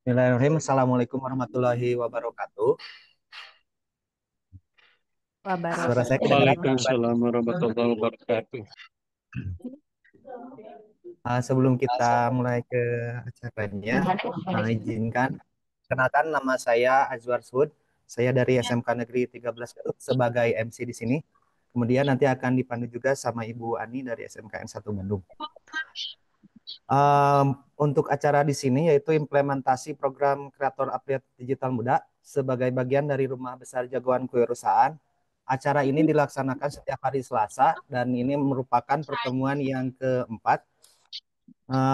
Bismillahirrahmanirrahim. Assalamualaikum warahmatullahi wabarakatuh. Suara saya kedengaran, Mbak? Waalaikumsalam warahmatullahi wabarakatuh. Sebelum kita mulai ke acaranya, izinkan kenalkan nama saya Azwar Sud. Saya dari SMK Negeri 13 Garut sebagai MC di sini. Kemudian nanti akan dipandu juga sama Ibu Ani dari SMKN 1 Bandung. Untuk acara di sini yaitu implementasi program Kreator Update Digital Muda sebagai bagian dari Rumah Besar Jagoan Kewirausahaan. Acara ini dilaksanakan setiap hari Selasa dan ini merupakan pertemuan yang keempat.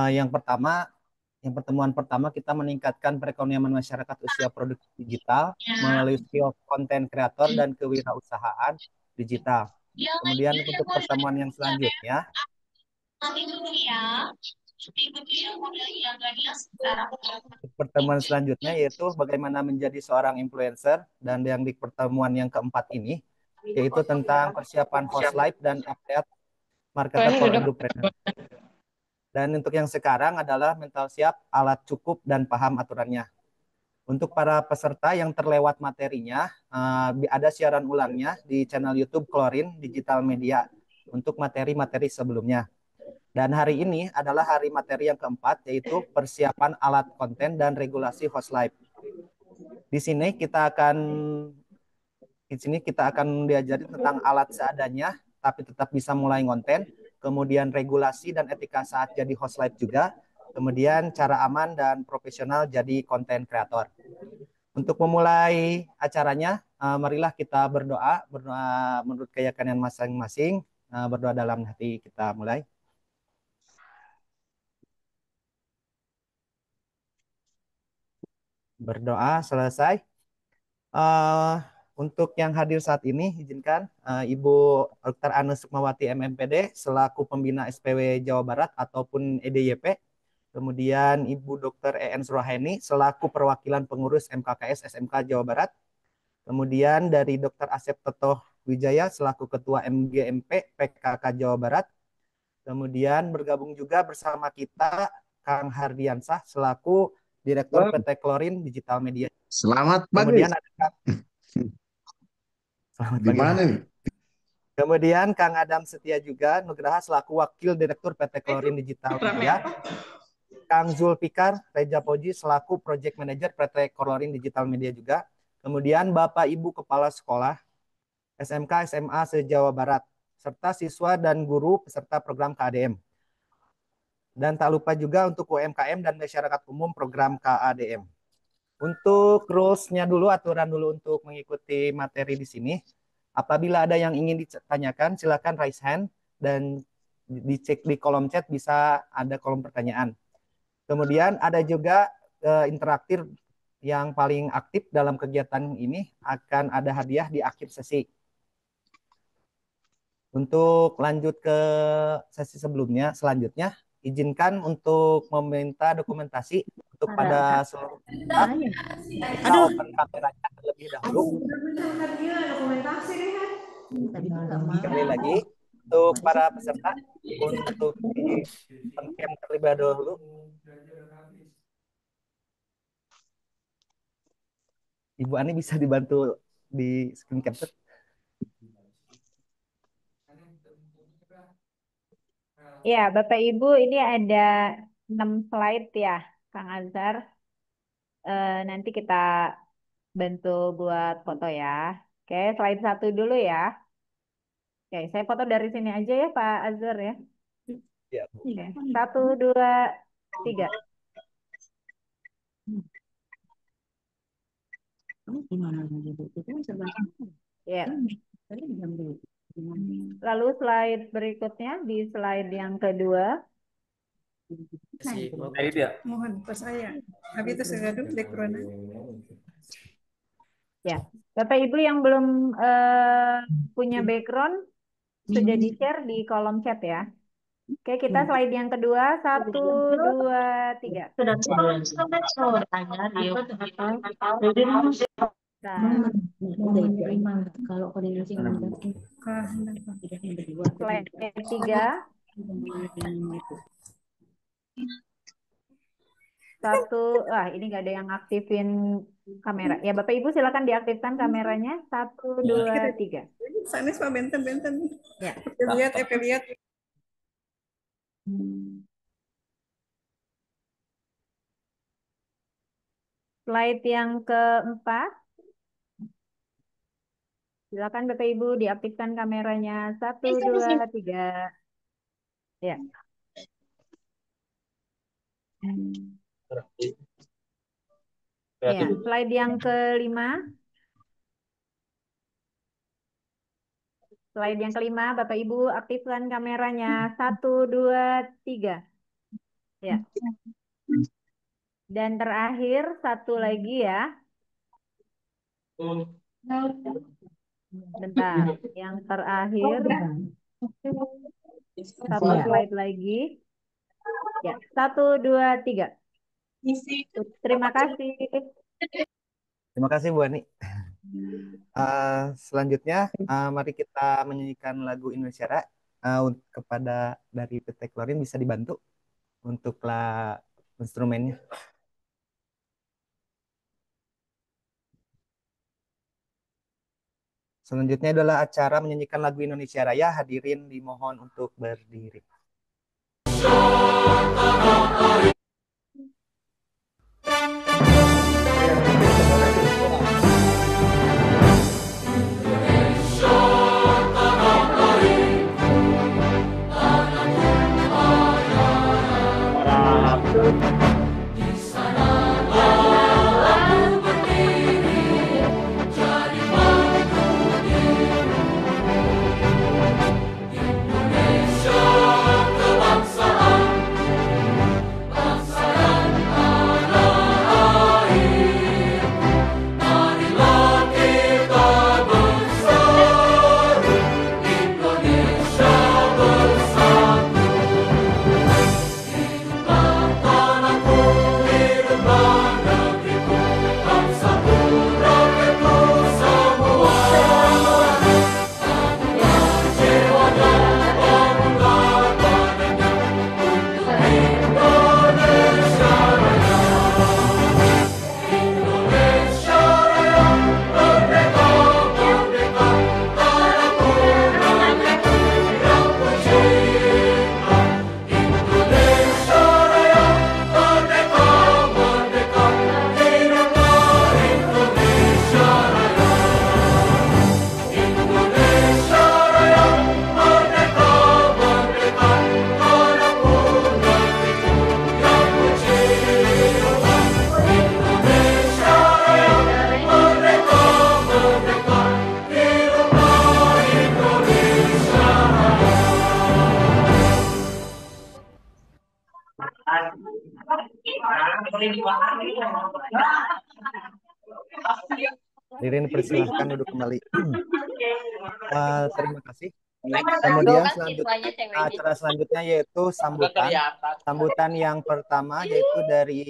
Yang pertemuan pertama kita meningkatkan perekonomian masyarakat usia produktif digital melalui skill konten kreator dan kewirausahaan digital. Kemudian untuk pertemuan yang selanjutnya yaitu bagaimana menjadi seorang influencer, dan yang di pertemuan yang keempat ini yaitu tentang persiapan host live dan update marketer for entrepreneur. Dan untuk yang sekarang adalah mental siap, alat cukup, dan paham aturannya. Untuk para peserta yang terlewat materinya, ada siaran ulangnya di channel YouTube Klorin Digital Media untuk materi-materi sebelumnya. Dan hari ini adalah hari materi yang keempat, yaitu persiapan alat konten dan regulasi host live. Di sini kita akan diajari tentang alat seadanya, tapi tetap bisa mulai ngonten, kemudian regulasi dan etika saat jadi host live juga, kemudian cara aman dan profesional jadi konten kreator. Untuk memulai acaranya, marilah kita berdoa menurut keyakinan masing-masing, berdoa dalam hati. Kita mulai. Berdoa selesai. Untuk yang hadir saat ini, izinkan Ibu Dr. Anu Sukmawati MMPD selaku pembina SPW Jawa Barat ataupun EDYP. Kemudian Ibu Dr. EN Suraheni selaku perwakilan pengurus MKKS SMK Jawa Barat. Kemudian dari Dr. Asep Toto Wijaya selaku Ketua MGMP PKK Jawa Barat. Kemudian bergabung juga bersama kita Kang Hardiansah selaku Direktur PT Klorin Digital Media. Selamat pagi. Kemudian ada Selamat pagi. Gimana nih? Kemudian Kang Adam Setia juga Nugraha selaku Wakil Direktur PT Klorin Digital Media. Kang Zulfikar Reja Poji selaku Project Manager PT Klorin Digital Media juga. Kemudian Bapak Ibu Kepala Sekolah SMK SMA se-Jawa Barat serta siswa dan guru peserta program KADM. Dan tak lupa juga untuk UMKM dan masyarakat umum program KADM. Untuk rules-nya dulu, aturan dulu untuk mengikuti materi di sini. Apabila ada yang ingin ditanyakan, silakan raise hand dan dicek di kolom chat, bisa ada kolom pertanyaan. Kemudian ada juga interaktif yang paling aktif dalam kegiatan ini, akan ada hadiah di akhir sesi. Untuk lanjut ke sesi selanjutnya, izinkan untuk meminta dokumentasi untuk pada seluruh peserta. Kita open kameranya terlebih dahulu. Sekali lagi, untuk para peserta, untuk di cam terlebih dahulu. Ibu Ani bisa dibantu di screen capture. Ya, Bapak Ibu, ini ada 6 slide ya, Kang Azhar. Nanti kita bantu buat foto ya. Oke, slide 1 dulu ya. Oke, saya foto dari sini aja ya, Pak Azhar ya. Ya, Oke, 1, 2, 3. Ya. Lalu slide berikutnya di slide yang kedua. Mohon percaya. Habis itu saya duplik corona. Ya, Bapak Ibu yang belum punya background sudah di-share di kolom chat ya. Oke, kita slide yang kedua. 1, 2, 3. Kalau koordinasi slide 3. Satu, ini nggak ada yang aktifin kamera. Ya, Bapak Ibu silakan diaktifkan kameranya. Satu, dua, tiga. Sanes Pak Benten Benten. Ya. Lihat, lihat. Slide yang keempat. Silakan Bapak Ibu diaktifkan kameranya. Satu, dua, tiga. Ya. Ya, slide yang kelima. Slide yang kelima, Bapak Ibu aktifkan kameranya. Satu, dua, tiga. Ya. Dan terakhir, satu lagi ya. Bentar, yang terakhir. Satu slide lagi. Ya, satu, dua, tiga. Terima kasih. Terima kasih Bu Ani. Selanjutnya, mari kita menyanyikan lagu Indonesia Raya. Kepada dari PT Klorin bisa dibantu untuk instrumennya. Selanjutnya adalah acara menyanyikan lagu Indonesia Raya. Hadirin dimohon untuk berdiri. Hadirin persilahkan duduk kembali. Terima kasih. Kemudian acara selanjutnya yaitu sambutan yang pertama yaitu dari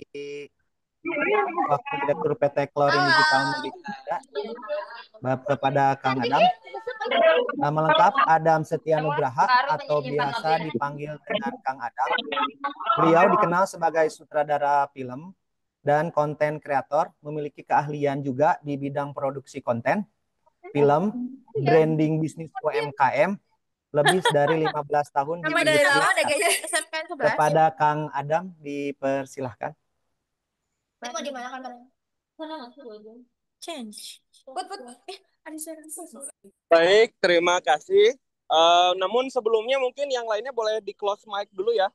Wakil Direktur PT Klorin Digital Media kepada Kang Adam. Nama lengkap Adam Setia Nugraha atau biasa dipanggil dengan Kang Adam. Beliau dikenal sebagai sutradara film dan konten kreator, memiliki keahlian juga di bidang produksi konten, film, branding bisnis UMKM, lebih dari 15 tahun di industri. Kepada Kang Adam dipersilahkan. Baik, terima kasih. Namun sebelumnya mungkin yang lainnya boleh di close mic dulu ya.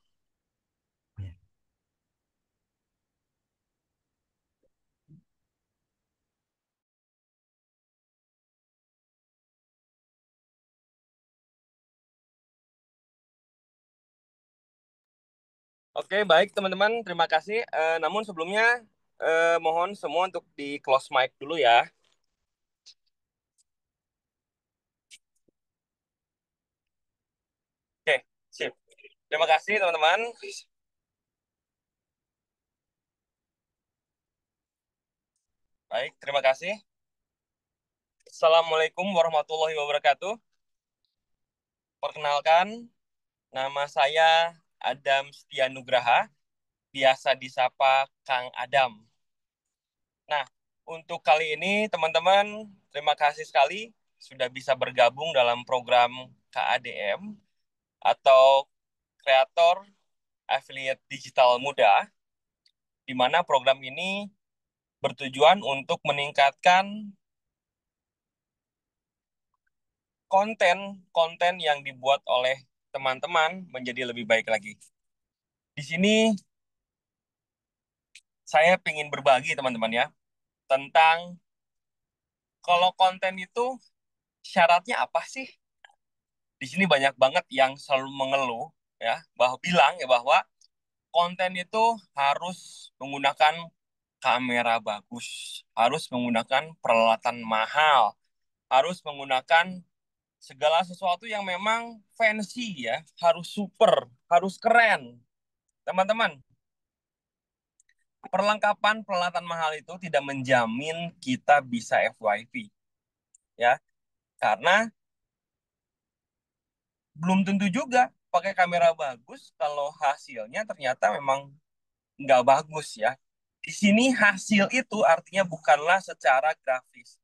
Oke, baik teman-teman, terima kasih. Namun sebelumnya mohon semua untuk di close mic dulu ya. Oke, sip. Terima kasih teman-teman. Baik, terima kasih. Assalamualaikum warahmatullahi wabarakatuh. Perkenalkan, nama saya Adam Setia Nugraha. biasa disapa Kang Adam. Nah, untuk kali ini teman-teman, terima kasih sekali sudah bisa bergabung dalam program KADM atau Kreator Affiliate Digital Muda, di mana program ini bertujuan untuk meningkatkan konten-konten yang dibuat oleh teman-teman menjadi lebih baik lagi. Di sini saya ingin berbagi teman-teman ya, tentang kalau konten itu syaratnya apa sih? Di sini banyak banget yang selalu mengeluh ya, bahwa konten itu harus menggunakan kamera bagus, harus menggunakan peralatan mahal, harus menggunakan segala sesuatu yang memang fancy ya, harus super, harus keren. Teman-teman, perlengkapan peralatan mahal itu tidak menjamin kita bisa FYP ya, karena belum tentu juga pakai kamera bagus kalau hasilnya ternyata memang nggak bagus ya. Di sini hasil itu artinya bukanlah secara grafis,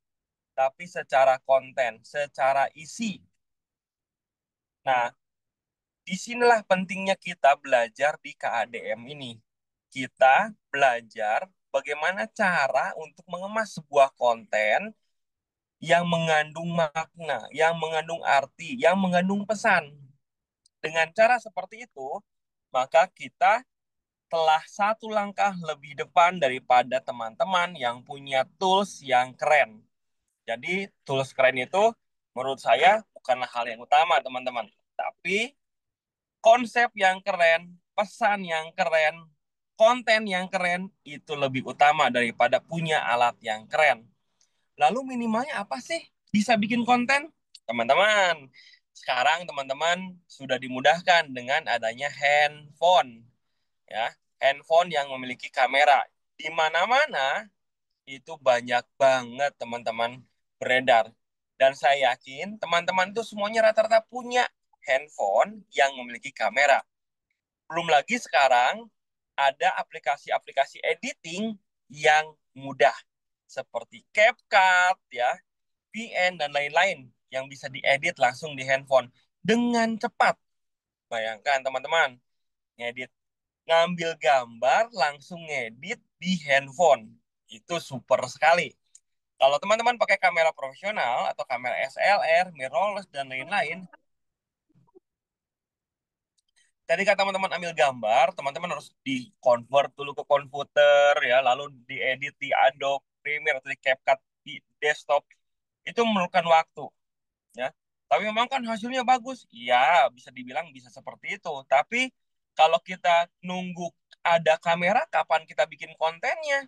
tapi secara konten, secara isi. Nah, disinilah pentingnya kita belajar di KADM ini. Kita belajar bagaimana cara untuk mengemas sebuah konten yang mengandung makna, yang mengandung arti, yang mengandung pesan. Dengan cara seperti itu, maka kita telah satu langkah lebih depan daripada teman-teman yang punya tools yang keren. Jadi, tools keren itu menurut saya bukanlah hal yang utama, teman-teman. Tapi konsep yang keren, pesan yang keren, konten yang keren itu lebih utama daripada punya alat yang keren. Lalu minimalnya apa sih bisa bikin konten? Teman-teman, sekarang teman-teman sudah dimudahkan dengan adanya handphone, ya. Handphone yang memiliki kamera. Di mana-mana itu banyak banget teman-teman beredar. Dan saya yakin teman-teman itu semuanya rata-rata punya handphone yang memiliki kamera. Belum lagi sekarang ada aplikasi-aplikasi editing yang mudah seperti CapCut ya, VN dan lain-lain yang bisa diedit langsung di handphone dengan cepat. Bayangkan teman-teman, ngedit ngambil gambar langsung ngedit di handphone. Itu super sekali. Kalau teman-teman pakai kamera profesional atau kamera SLR, mirrorless dan lain-lain, ketika teman-teman ambil gambar, teman-teman harus di-convert dulu ke komputer ya, lalu diedit di Adobe Premiere atau di CapCut di desktop. Itu memerlukan waktu ya. Tapi memang kan hasilnya bagus. Ya, bisa dibilang bisa seperti itu. Tapi kalau kita nunggu ada kamera, kapan kita bikin kontennya?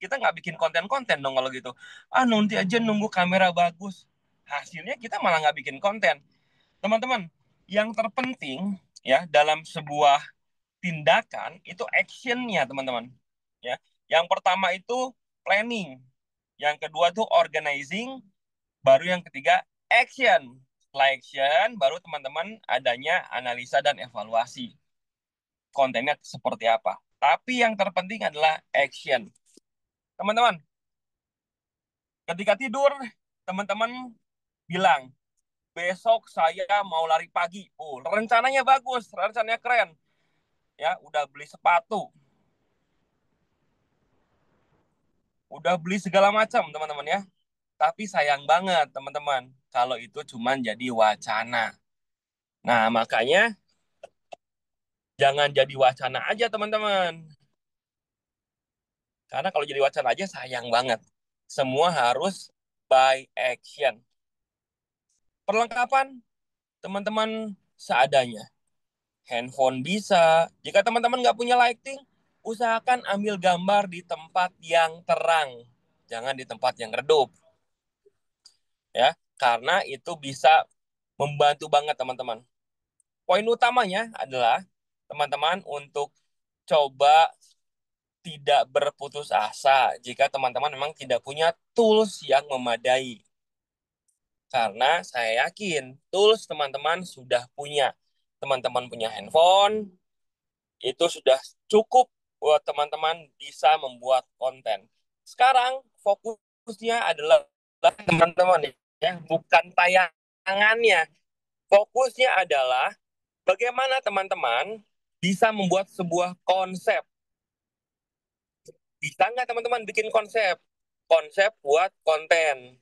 Kita nggak bikin konten-konten dong kalau gitu. Ah, nanti aja nunggu kamera bagus. Hasilnya kita malah nggak bikin konten. Teman-teman, yang terpenting ya dalam sebuah tindakan itu actionnya teman-teman. Ya, yang pertama itu planning, yang kedua tuh organizing, baru yang ketiga action. Setelah action, baru teman-teman adanya analisa dan evaluasi kontennya seperti apa. Tapi yang terpenting adalah action. Teman-teman, ketika tidur, teman-teman bilang, besok saya mau lari pagi. Oh, rencananya bagus, rencananya keren. Ya, udah beli sepatu, udah beli segala macam, teman-teman ya. Tapi sayang banget, teman-teman, kalau itu cuma jadi wacana. Nah, makanya jangan jadi wacana aja, teman-teman. Karena kalau jadi wacana aja sayang banget. Semua harus by action. Perlengkapan, teman-teman seadanya. Handphone bisa. Jika teman-teman nggak punya lighting, usahakan ambil gambar di tempat yang terang. Jangan di tempat yang redup. Ya, karena itu bisa membantu banget teman-teman. Poin utamanya adalah teman-teman untuk coba tidak berputus asa jika teman-teman memang tidak punya tools yang memadai. Karena saya yakin tools teman-teman sudah punya. Teman-teman punya handphone, Itu sudah cukup buat teman-teman bisa membuat konten. Sekarang fokusnya adalah teman-teman ya, bukan tayangannya. Fokusnya adalah bagaimana teman-teman bisa membuat sebuah konsep. Bisa nggak teman-teman bikin konsep? Konsep buat konten.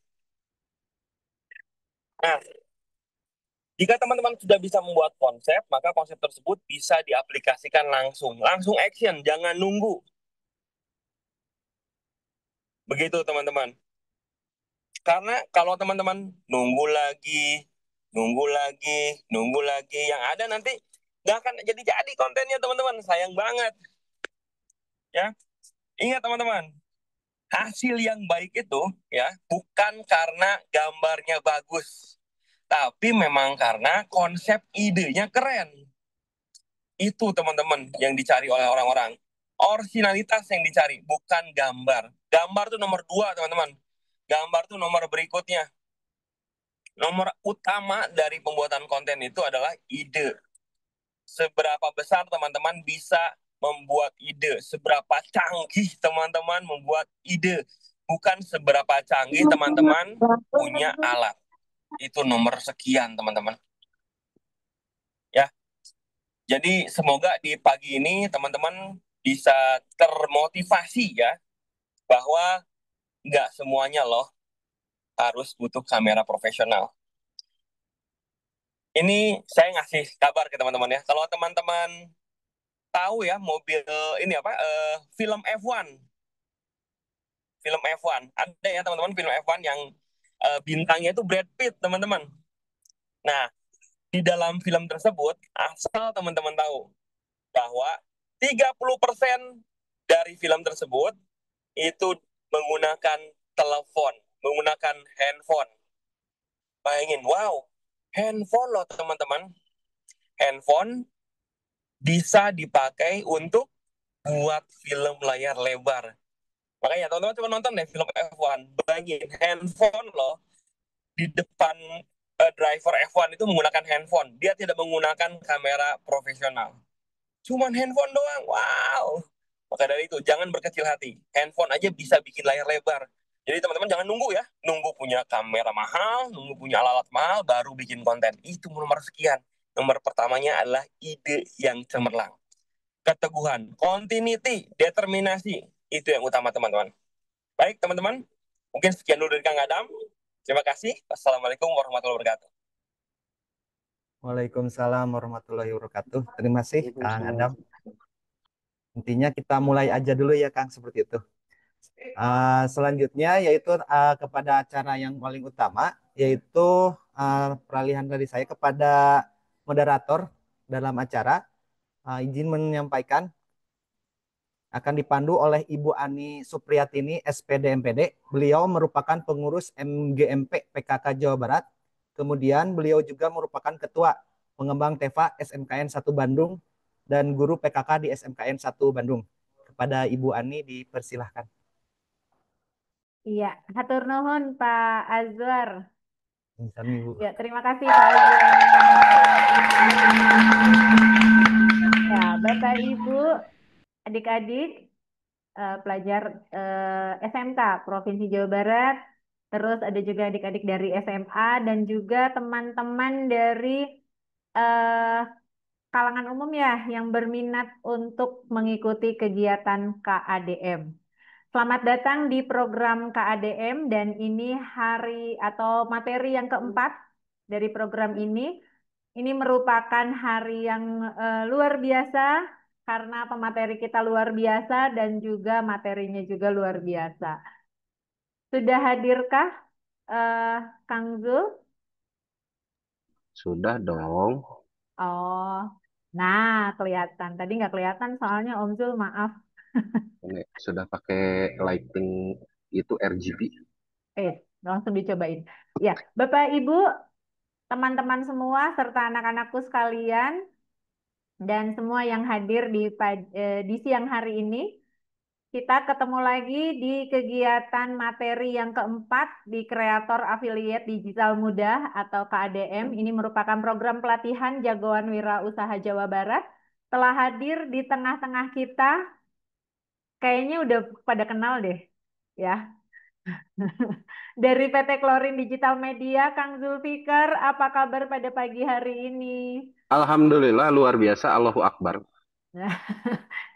Nah, jika teman-teman sudah bisa membuat konsep, maka konsep tersebut bisa diaplikasikan langsung. Langsung action, jangan nunggu. Begitu teman-teman. Karena kalau teman-teman nunggu lagi, nunggu lagi, nunggu lagi, yang ada nanti nggak akan jadi kontennya teman-teman. Sayang banget. Ya, ingat teman-teman, hasil yang baik itu ya bukan karena gambarnya bagus, tapi memang karena konsep idenya keren. Itu teman-teman yang dicari oleh orang-orang. Originalitas yang dicari, bukan gambar. Gambar itu nomor 2, teman-teman. Gambar itu nomor berikutnya. Nomor utama dari pembuatan konten itu adalah ide. Seberapa besar teman-teman bisa membuat ide, seberapa canggih teman-teman membuat ide, bukan seberapa canggih teman-teman punya alat. Itu nomor sekian teman-teman. Ya, jadi semoga di pagi ini teman-teman bisa termotivasi ya, bahwa nggak semuanya loh harus butuh kamera profesional. Ini saya ngasih kabar ke teman-teman ya. Kalau teman-teman tahu ya mobil ini apa film F1. Film F1. Ada ya teman-teman film F1 yang bintangnya itu Brad Pitt, teman-teman. Nah, di dalam film tersebut asal teman-teman tahu bahwa 30% dari film tersebut itu menggunakan telepon, menggunakan handphone. Bayangin, wow, handphone loh teman-teman. Handphone bisa dipakai untuk buat film layar lebar. Makanya teman-teman coba nonton deh film F1. Bayangin, handphone loh di depan driver F1 itu menggunakan handphone. Dia tidak menggunakan kamera profesional. Cuman handphone doang, wow. Maka dari itu, jangan berkecil hati. Handphone aja bisa bikin layar lebar. Jadi teman-teman jangan nunggu ya. Nunggu punya kamera mahal, nunggu punya alat mahal, baru bikin konten. Itu nomor sekian. Nomor pertamanya adalah ide yang cemerlang. Keteguhan, continuity, determinasi. Itu yang utama teman-teman. Baik teman-teman, mungkin sekian dulu dari Kang Adam. Terima kasih. Wassalamualaikum warahmatullahi wabarakatuh. Waalaikumsalam warahmatullahi wabarakatuh. Terima kasih Kang Adam. Intinya kita mulai aja dulu ya Kang, seperti itu. Selanjutnya yaitu kepada acara yang paling utama, yaitu peralihan dari saya kepada moderator dalam acara. Izin menyampaikan akan dipandu oleh Ibu Ani Supriyatini, SPD MPD. Beliau merupakan pengurus MGMP PKK Jawa Barat. Kemudian beliau juga merupakan Ketua Pengembang TEVA SMKN 1 Bandung dan guru PKK di SMKN 1 Bandung. Kepada Ibu Ani dipersilahkan. Iya, hatur nuhun Pak Azwar. Kami, Bu. Ya, terima kasih Pak Azwar. Ya, Bapak Ibu, adik-adik, pelajar SMK Provinsi Jawa Barat, terus ada juga adik-adik dari SMA dan juga teman-teman dari eh, kalangan umum ya yang berminat untuk mengikuti kegiatan KADM. Selamat datang di program KADM dan ini hari atau materi yang keempat dari program ini. Ini merupakan hari yang luar biasa karena pemateri kita luar biasa dan juga materinya juga luar biasa. Sudah hadirkah Kang Zul? Sudah dong. Oh, nah kelihatan. Tadi nggak kelihatan soalnya Om Zul, maaf. Ini sudah pakai lighting itu RGB. Langsung dicobain. Ya, Bapak Ibu, teman-teman semua serta anak-anakku sekalian dan semua yang hadir di siang hari ini, kita ketemu lagi di kegiatan materi yang keempat di Kreator Affiliate Digital Muda atau KADM. Ini merupakan program pelatihan jagoan wirausaha Jawa Barat telah hadir di tengah-tengah kita. Kayaknya udah pada kenal deh, ya. Dari PT Klorin Digital Media, Kang Zulfikar, apa kabar pada pagi hari ini? Alhamdulillah luar biasa, Allahu Akbar.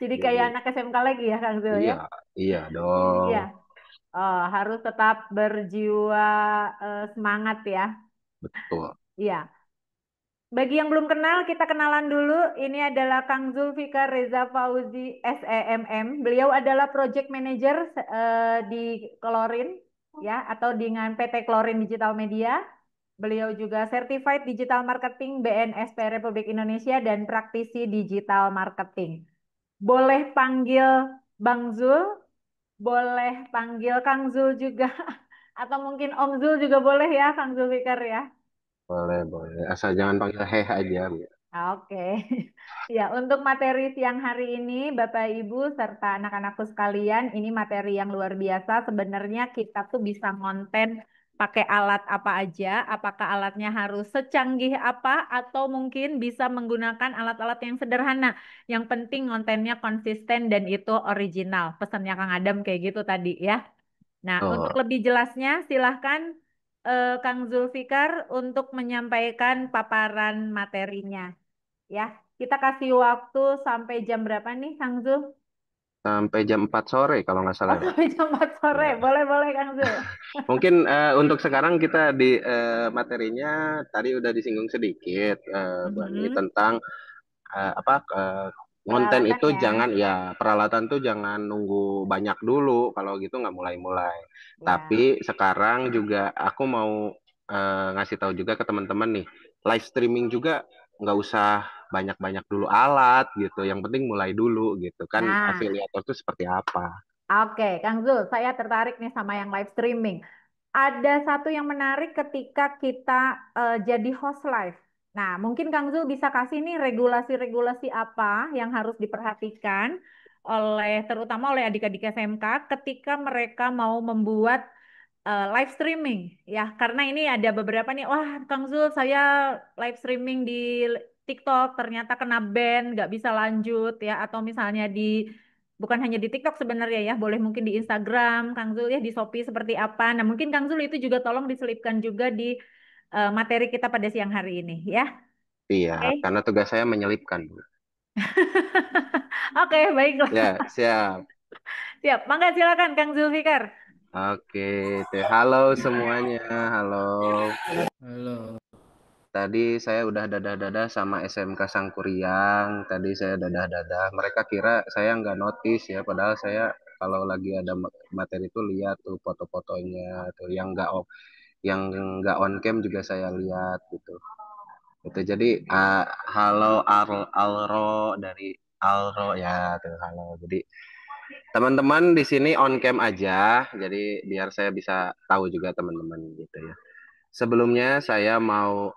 Jadi kayak Jadi anak SMK lagi ya, Kang Zul iya, ya? iya dong. Iya. Oh, harus tetap berjiwa semangat ya. Betul. Iya. Bagi yang belum kenal, kita kenalan dulu. Ini adalah Kang Zulfikar Reza Fauzi, SEMM. Beliau adalah Project Manager di Klorin, ya, atau dengan PT Klorin Digital Media. Beliau juga Certified Digital Marketing BNSP Republik Indonesia dan praktisi digital marketing. Boleh panggil Bang Zul, boleh panggil Kang Zul juga, atau mungkin Om Zul juga boleh ya, Kang Zulfikar ya. Boleh, boleh. Asal jangan panggil heh aja. Oke. Ya, untuk materi siang hari ini, Bapak Ibu serta anak-anakku sekalian, ini materi yang luar biasa. Sebenarnya kita tuh bisa ngonten pakai alat apa aja, apakah alatnya harus secanggih apa, atau mungkin bisa menggunakan alat-alat yang sederhana. Yang penting kontennya konsisten dan itu original. Pesannya Kang Adam kayak gitu tadi ya. Nah, untuk Oh, lebih jelasnya, silahkan Kang Zulfikar untuk menyampaikan paparan materinya. Ya, kita kasih waktu sampai jam berapa nih, Kang Zul? sampai jam 4 sore kalau nggak Oh, salah ya. sampai jam 4 sore. Ya. Boleh, boleh, Kang Zul. Mungkin untuk sekarang kita di materinya tadi udah disinggung sedikit, Bu Ani, Mhm. tentang apa konten itu Peralatannya. jangan ya peralatan tuh jangan nunggu banyak dulu kalau gitu nggak mulai-mulai. Tapi Ya. sekarang juga aku mau ngasih tahu juga ke teman-teman nih, live streaming juga nggak usah banyak-banyak dulu alat gitu. Yang penting mulai dulu gitu kan Nah, afiliator tuh seperti apa. oke, Kang Zul, saya tertarik nih sama yang live streaming. Ada satu yang menarik ketika kita jadi host live. Nah, mungkin Kang Zul bisa kasih nih regulasi-regulasi apa yang harus diperhatikan oleh terutama oleh adik-adik SMK ketika mereka mau membuat live streaming ya, karena ini ada beberapa nih, wah Kang Zul saya live streaming di TikTok ternyata kena ban nggak bisa lanjut ya, atau misalnya di bukan hanya di TikTok sebenarnya ya, boleh mungkin di Instagram Kang Zul ya, di Shopee seperti apa. Nah mungkin Kang Zul itu juga tolong diselipkan juga di materi kita pada siang hari ini ya. Iya, Oke. karena tugas saya menyelipkan. Oke, baiklah. Ya, siap. Siap, mangga silakan Kang Zulfikar. Oke, halo semuanya. Halo. Halo. Tadi saya udah dadah-dadah sama SMK Sangkuriang. Tadi saya dadah-dadah. Mereka kira saya nggak notice ya, padahal saya kalau lagi ada materi itu lihat tuh foto-fotonya tuh yang nggak on cam juga saya lihat gitu. Itu jadi halo Alro dari Alro ya tuh halo. Jadi teman-teman di sini on cam aja, jadi biar saya bisa tahu juga teman-teman gitu ya. Sebelumnya saya mau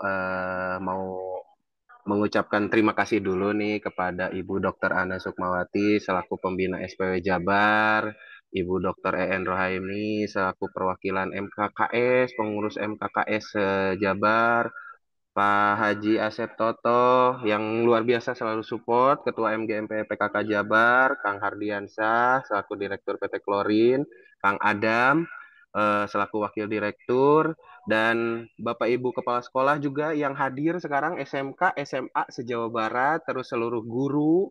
mengucapkan terima kasih dulu nih kepada Ibu Dr. Ana Sukmawati selaku pembina SPW Jabar, Ibu Dr. EN Rohaimi selaku perwakilan MKKS, pengurus MKKS Jabar, Pak Haji Asep Toto yang luar biasa selalu support, Ketua MGMP PKK Jabar, Kang Hardiansyah selaku Direktur PT Klorin, Kang Adam selaku Wakil Direktur, dan Bapak Ibu Kepala Sekolah juga yang hadir sekarang SMK, SMA se-Jawa Barat, terus seluruh guru,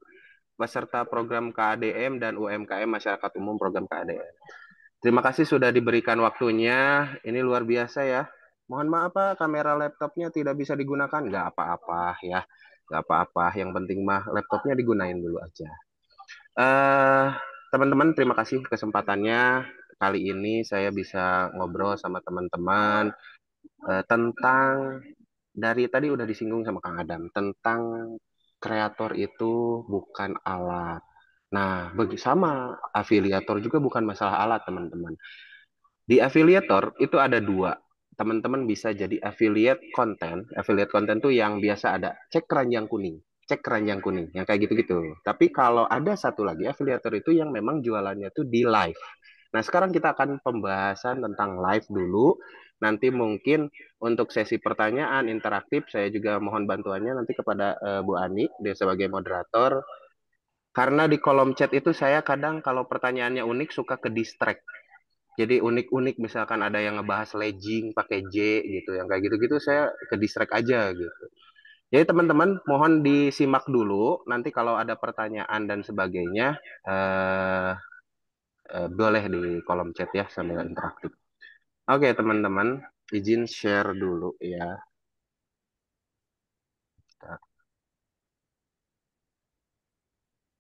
peserta program KADM dan UMKM Masyarakat Umum program KADM. Terima kasih sudah diberikan waktunya. Ini luar biasa ya. Mohon maaf Pak, kamera laptopnya tidak bisa digunakan. Nggak apa-apa ya. Nggak apa-apa. Yang penting mah laptopnya digunain dulu aja. Eh, Teman-teman, terima kasih kesempatannya. Kali ini saya bisa ngobrol sama teman-teman tentang dari tadi udah disinggung sama Kang Adam tentang kreator itu bukan alat. Nah, bagi sama afiliator juga bukan masalah alat, teman-teman. Di afiliator itu ada dua. Teman-teman bisa jadi affiliate konten. Affiliate konten tuh yang biasa ada cek keranjang kuning, cek keranjang kuning, yang kayak gitu-gitu. Tapi kalau ada satu lagi afiliator itu yang memang jualannya tuh di live. Nah, sekarang kita akan pembahasan tentang live dulu. Nanti mungkin untuk sesi pertanyaan interaktif, saya juga mohon bantuannya nanti kepada Bu Ani, dia sebagai moderator. Karena di kolom chat itu saya kadang kalau pertanyaannya unik suka ke distract. Jadi unik-unik misalkan ada yang ngebahas legging pakai J gitu, yang kayak gitu-gitu saya ke distract aja gitu. Jadi teman-teman mohon disimak dulu, nanti kalau ada pertanyaan dan sebagainya eh, boleh di kolom chat ya sambil interaktif. Oke teman-teman, izin share dulu ya.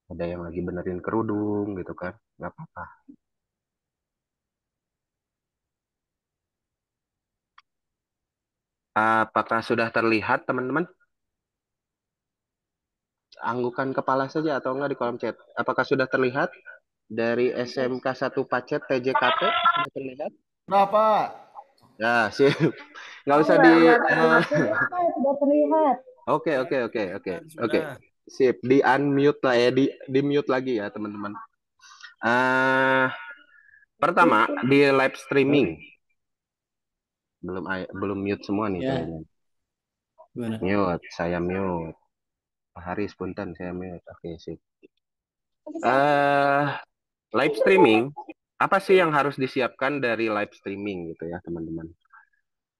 Ada yang lagi benerin kerudung gitu kan, nggak apa-apa. Apakah sudah terlihat teman-teman? Anggukan kepala saja atau enggak di kolom chat. Apakah sudah terlihat dari SMK 1 Pacet TJKP? Sudah terlihat? Berapa? Ya, sip. Nggak Oh, usah di... terlihat. Sudah terlihat. Oke, oke, oke, oke. Oke, Sudah. sip. Di unmute lah ya, di mute lagi ya teman-teman. eh Pertama, di live streaming. Belum mute semua nih Ya, kayaknya. gimana? Mute, saya mute. Pak Haris, punten, saya mute. Oke, sip. eh Live streaming, apa sih yang harus disiapkan dari live streaming gitu ya teman-teman?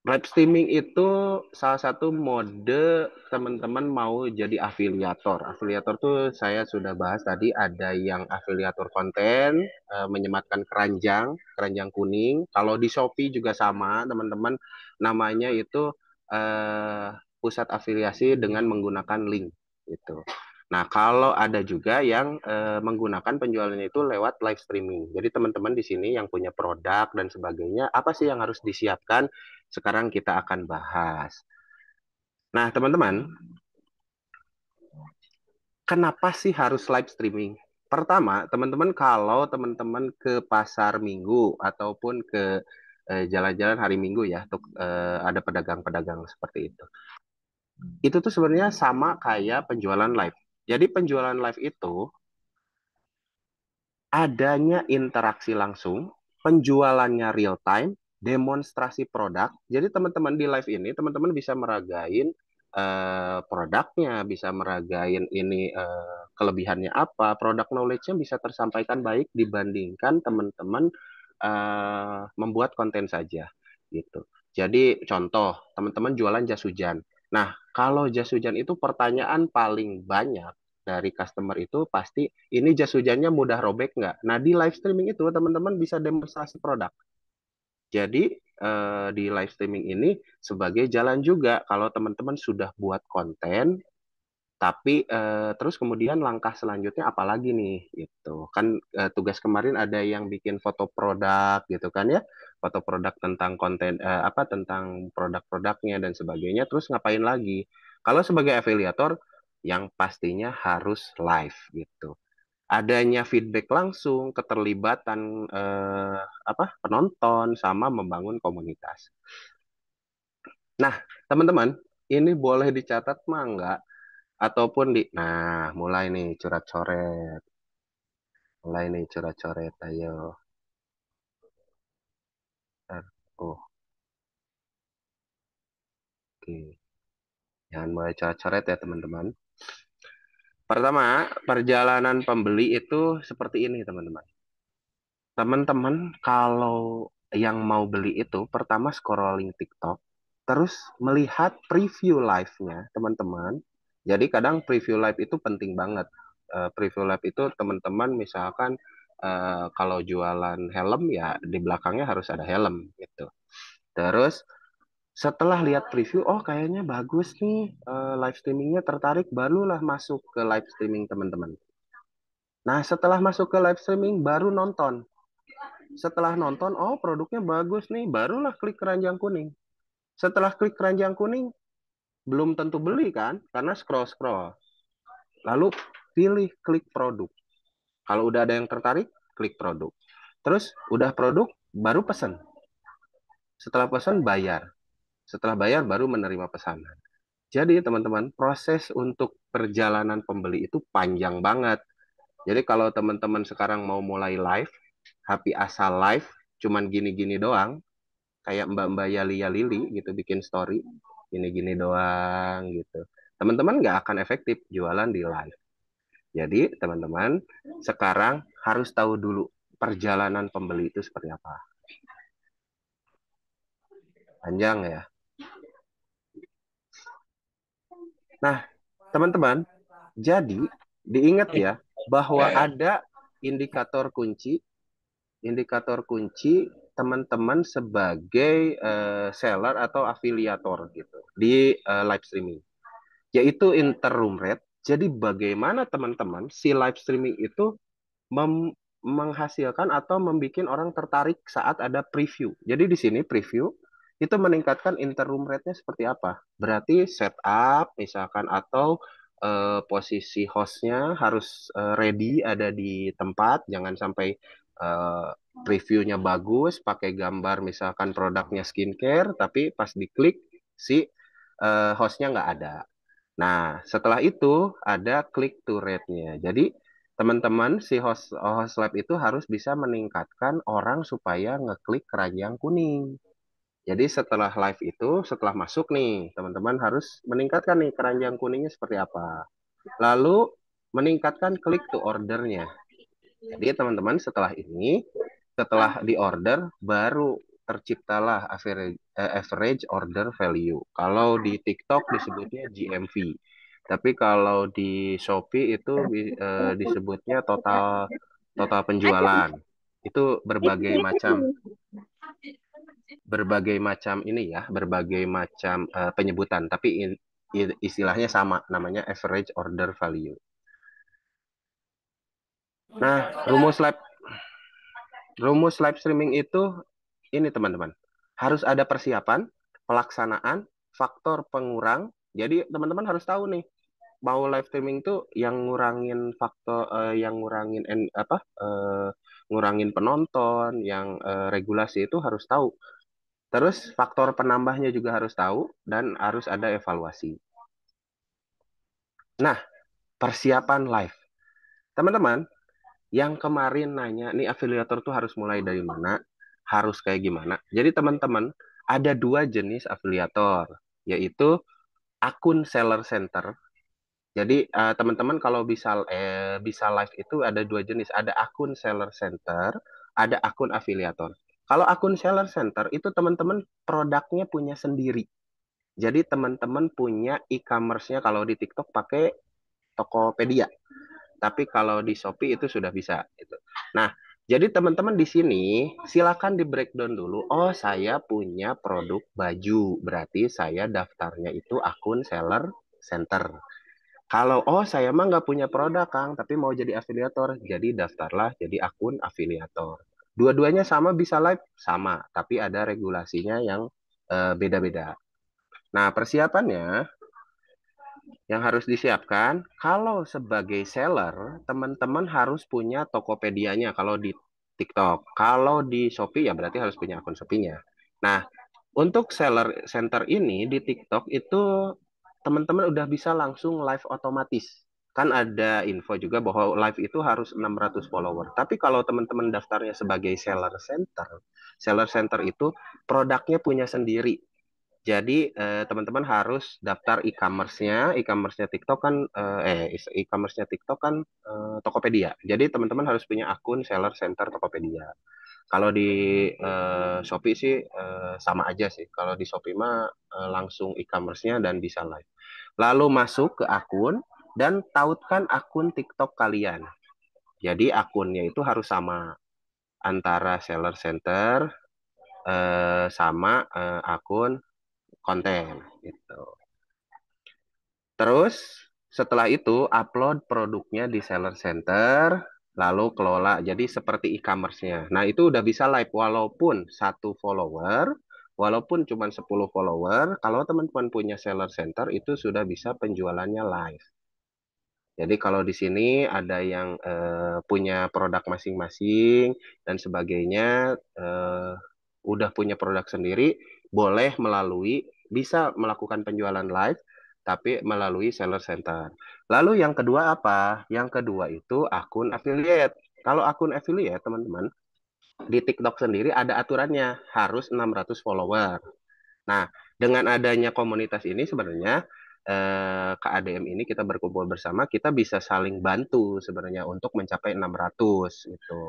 Live streaming itu salah satu mode teman-teman mau jadi afiliator. Afiliator tuh saya sudah bahas tadi, ada yang afiliator konten, menyematkan keranjang, keranjang kuning. Kalau di Shopee juga sama, teman-teman, namanya itu pusat afiliasi dengan menggunakan link gitu. Nah, kalau ada juga yang menggunakan penjualannya itu lewat live streaming. Jadi teman-teman di sini yang punya produk dan sebagainya, apa sih yang harus disiapkan? Sekarang kita akan bahas. Nah, teman-teman, kenapa sih harus live streaming? Pertama, teman-teman kalau teman-teman ke pasar minggu ataupun ke jalan-jalan hari minggu ya, untuk ada pedagang-pedagang seperti itu. Itu tuh sebenarnya sama kayak penjualan live. Jadi penjualan live itu adanya interaksi langsung, penjualannya real time, demonstrasi produk. Jadi teman-teman di live ini, teman-teman bisa meragain produknya, bisa meragain ini kelebihannya apa, produk knowledge-nya bisa tersampaikan baik dibandingkan teman-teman membuat konten saja gitu. Jadi contoh, teman-teman jualan jas hujan. Nah, kalau jas hujan itu pertanyaan paling banyak dari customer itu pasti ini jas hujannya mudah robek nggak? Nah, di live streaming itu teman-teman bisa demonstrasi produk. Jadi di live streaming ini sebagai jalan juga kalau teman-teman sudah buat konten, tapi terus kemudian langkah selanjutnya apalagi nih gitu. Kan tugas kemarin ada yang bikin foto produk gitu kan ya, foto produk tentang konten apa tentang produk-produknya dan sebagainya. Terus ngapain lagi? Kalau sebagai afiliator yang pastinya harus live gitu, adanya feedback langsung, keterlibatan apa penonton sama membangun komunitas. Nah, teman-teman, ini boleh dicatat mah enggak ataupun di nah, mulai nih curhat coret. Mulai nih curhat coret ayo. Oh, oke. Jangan mulai curhat coret ya, teman-teman. Pertama, perjalanan pembeli itu seperti ini, teman-teman. Teman-teman, kalau yang mau beli itu pertama scrolling TikTok, terus melihat preview live-nya, teman-teman. Jadi kadang preview live itu penting banget. Preview live itu teman-teman misalkan kalau jualan helm ya di belakangnya harus ada helm gitu. Terus setelah lihat preview, oh kayaknya bagus nih live streamingnya tertarik, barulah masuk ke live streaming teman-teman. Nah setelah masuk ke live streaming baru nonton. Setelah nonton, oh produknya bagus nih, barulah klik keranjang kuning. Setelah klik keranjang kuning, belum tentu beli kan, karena scroll-scroll. Lalu pilih klik produk. Kalau udah ada yang tertarik, klik produk. Terus udah produk, baru pesan. Setelah pesan, bayar. Setelah bayar, baru menerima pesanan. Jadi teman-teman, proses untuk perjalanan pembeli itu panjang banget. Jadi kalau teman-teman sekarang mau mulai live, Tapi asal live cuman gini-gini doang, kayak Mbak-Mbak Yalia Lili gitu bikin story gini-gini doang gitu. Teman-teman nggak akan efektif jualan di live. Jadi teman-teman sekarang harus tahu dulu perjalanan pembeli itu seperti apa. Panjang ya. Nah, teman-teman, jadi diingat ya bahwa ada indikator kunci teman-teman sebagai seller atau afiliator gitu di live streaming, yaitu interroom rate. Jadi bagaimana teman-teman si live streaming itu menghasilkan atau membuat orang tertarik saat ada preview. Jadi di sini preview itu meningkatkan interroom rate-nya seperti apa? Berarti setup misalkan atau posisi hostnya harus ready ada di tempat, jangan sampai eh, previewnya bagus, pakai gambar misalkan produknya skincare, tapi pas diklik si hostnya nggak ada. Nah, setelah itu ada click to rate-nya. Jadi teman-teman si host lab itu harus bisa meningkatkan orang supaya ngeklik keranjang kuning. Jadi setelah live itu, setelah masuk nih, teman-teman harus meningkatkan nih keranjang kuningnya seperti apa. Lalu meningkatkan klik to ordernya. Jadi teman-teman setelah di order, baru terciptalah average order value. Kalau di TikTok disebutnya GMV. Tapi kalau di Shopee itu disebutnya total total penjualan. Itu berbagai macam ini ya, berbagai macam penyebutan, tapi istilahnya sama, namanya average order value. Nah, rumus live streaming itu ini teman-teman. Harus ada persiapan, pelaksanaan, faktor pengurang. Jadi teman-teman harus tahu nih, mau live streaming itu yang ngurangin faktor yang ngurangin penonton, yang regulasi itu harus tahu. Terus faktor penambahnya juga harus tahu dan harus ada evaluasi. Nah, persiapan live. Teman-teman, yang kemarin nanya, nih afiliator tuh harus mulai dari mana? Harus kayak gimana? Jadi teman-teman, ada dua jenis afiliator, yaitu akun seller center. Jadi teman-teman kalau bisa live itu ada dua jenis, ada akun seller center, ada akun afiliator. Kalau akun seller center itu teman-teman produknya punya sendiri. Jadi teman-teman punya e-commerce-nya kalau di TikTok pakai Tokopedia. Tapi kalau di Shopee itu sudah bisa gitu. Nah, jadi teman-teman di sini silakan di breakdown dulu. Oh, saya punya produk baju, berarti saya daftarnya itu akun seller center. Kalau saya mah nggak punya produk Kang, tapi mau jadi afiliator, jadi daftarlah jadi akun afiliator. Dua-duanya sama bisa live, sama, tapi ada regulasinya yang beda-beda. Nah, persiapannya yang harus disiapkan, kalau sebagai seller, teman-teman harus punya Tokopedia-nya kalau di TikTok. Kalau di Shopee ya berarti harus punya akun Shopee-nya. Nah, untuk seller center ini di TikTok itu teman-teman udah bisa langsung live otomatis. Kan ada info juga bahwa live itu harus 600 follower. Tapi kalau teman-teman daftarnya sebagai seller center itu produknya punya sendiri. Jadi teman-teman harus daftar e-commerce-nya TikTok kan e-commerce-nya TikTok kan Tokopedia. Jadi teman-teman harus punya akun seller center Tokopedia. Kalau di Shopee sih sama aja sih. Kalau di Shopee mah langsung e-commerce-nya dan bisa live. Lalu masuk ke akun dan tautkan akun TikTok kalian. Jadi akunnya itu harus sama antara seller center sama akun konten gitu. Terus setelah itu upload produknya di seller center, lalu kelola jadi seperti e-commerce-nya. Nah, itu udah bisa live walaupun walaupun cuma 10 follower, kalau teman-teman punya seller center itu sudah bisa penjualannya live. Jadi kalau di sini ada yang punya produk masing-masing dan sebagainya, udah punya produk sendiri, boleh bisa melakukan penjualan live, tapi melalui seller center. Lalu yang kedua apa? Yang kedua itu akun affiliate. Kalau akun affiliate, teman-teman, di TikTok sendiri ada aturannya, harus 600 follower. Nah, dengan adanya komunitas ini sebenarnya KADM ini kita berkumpul bersama, kita bisa saling bantu sebenarnya untuk mencapai 600 itu.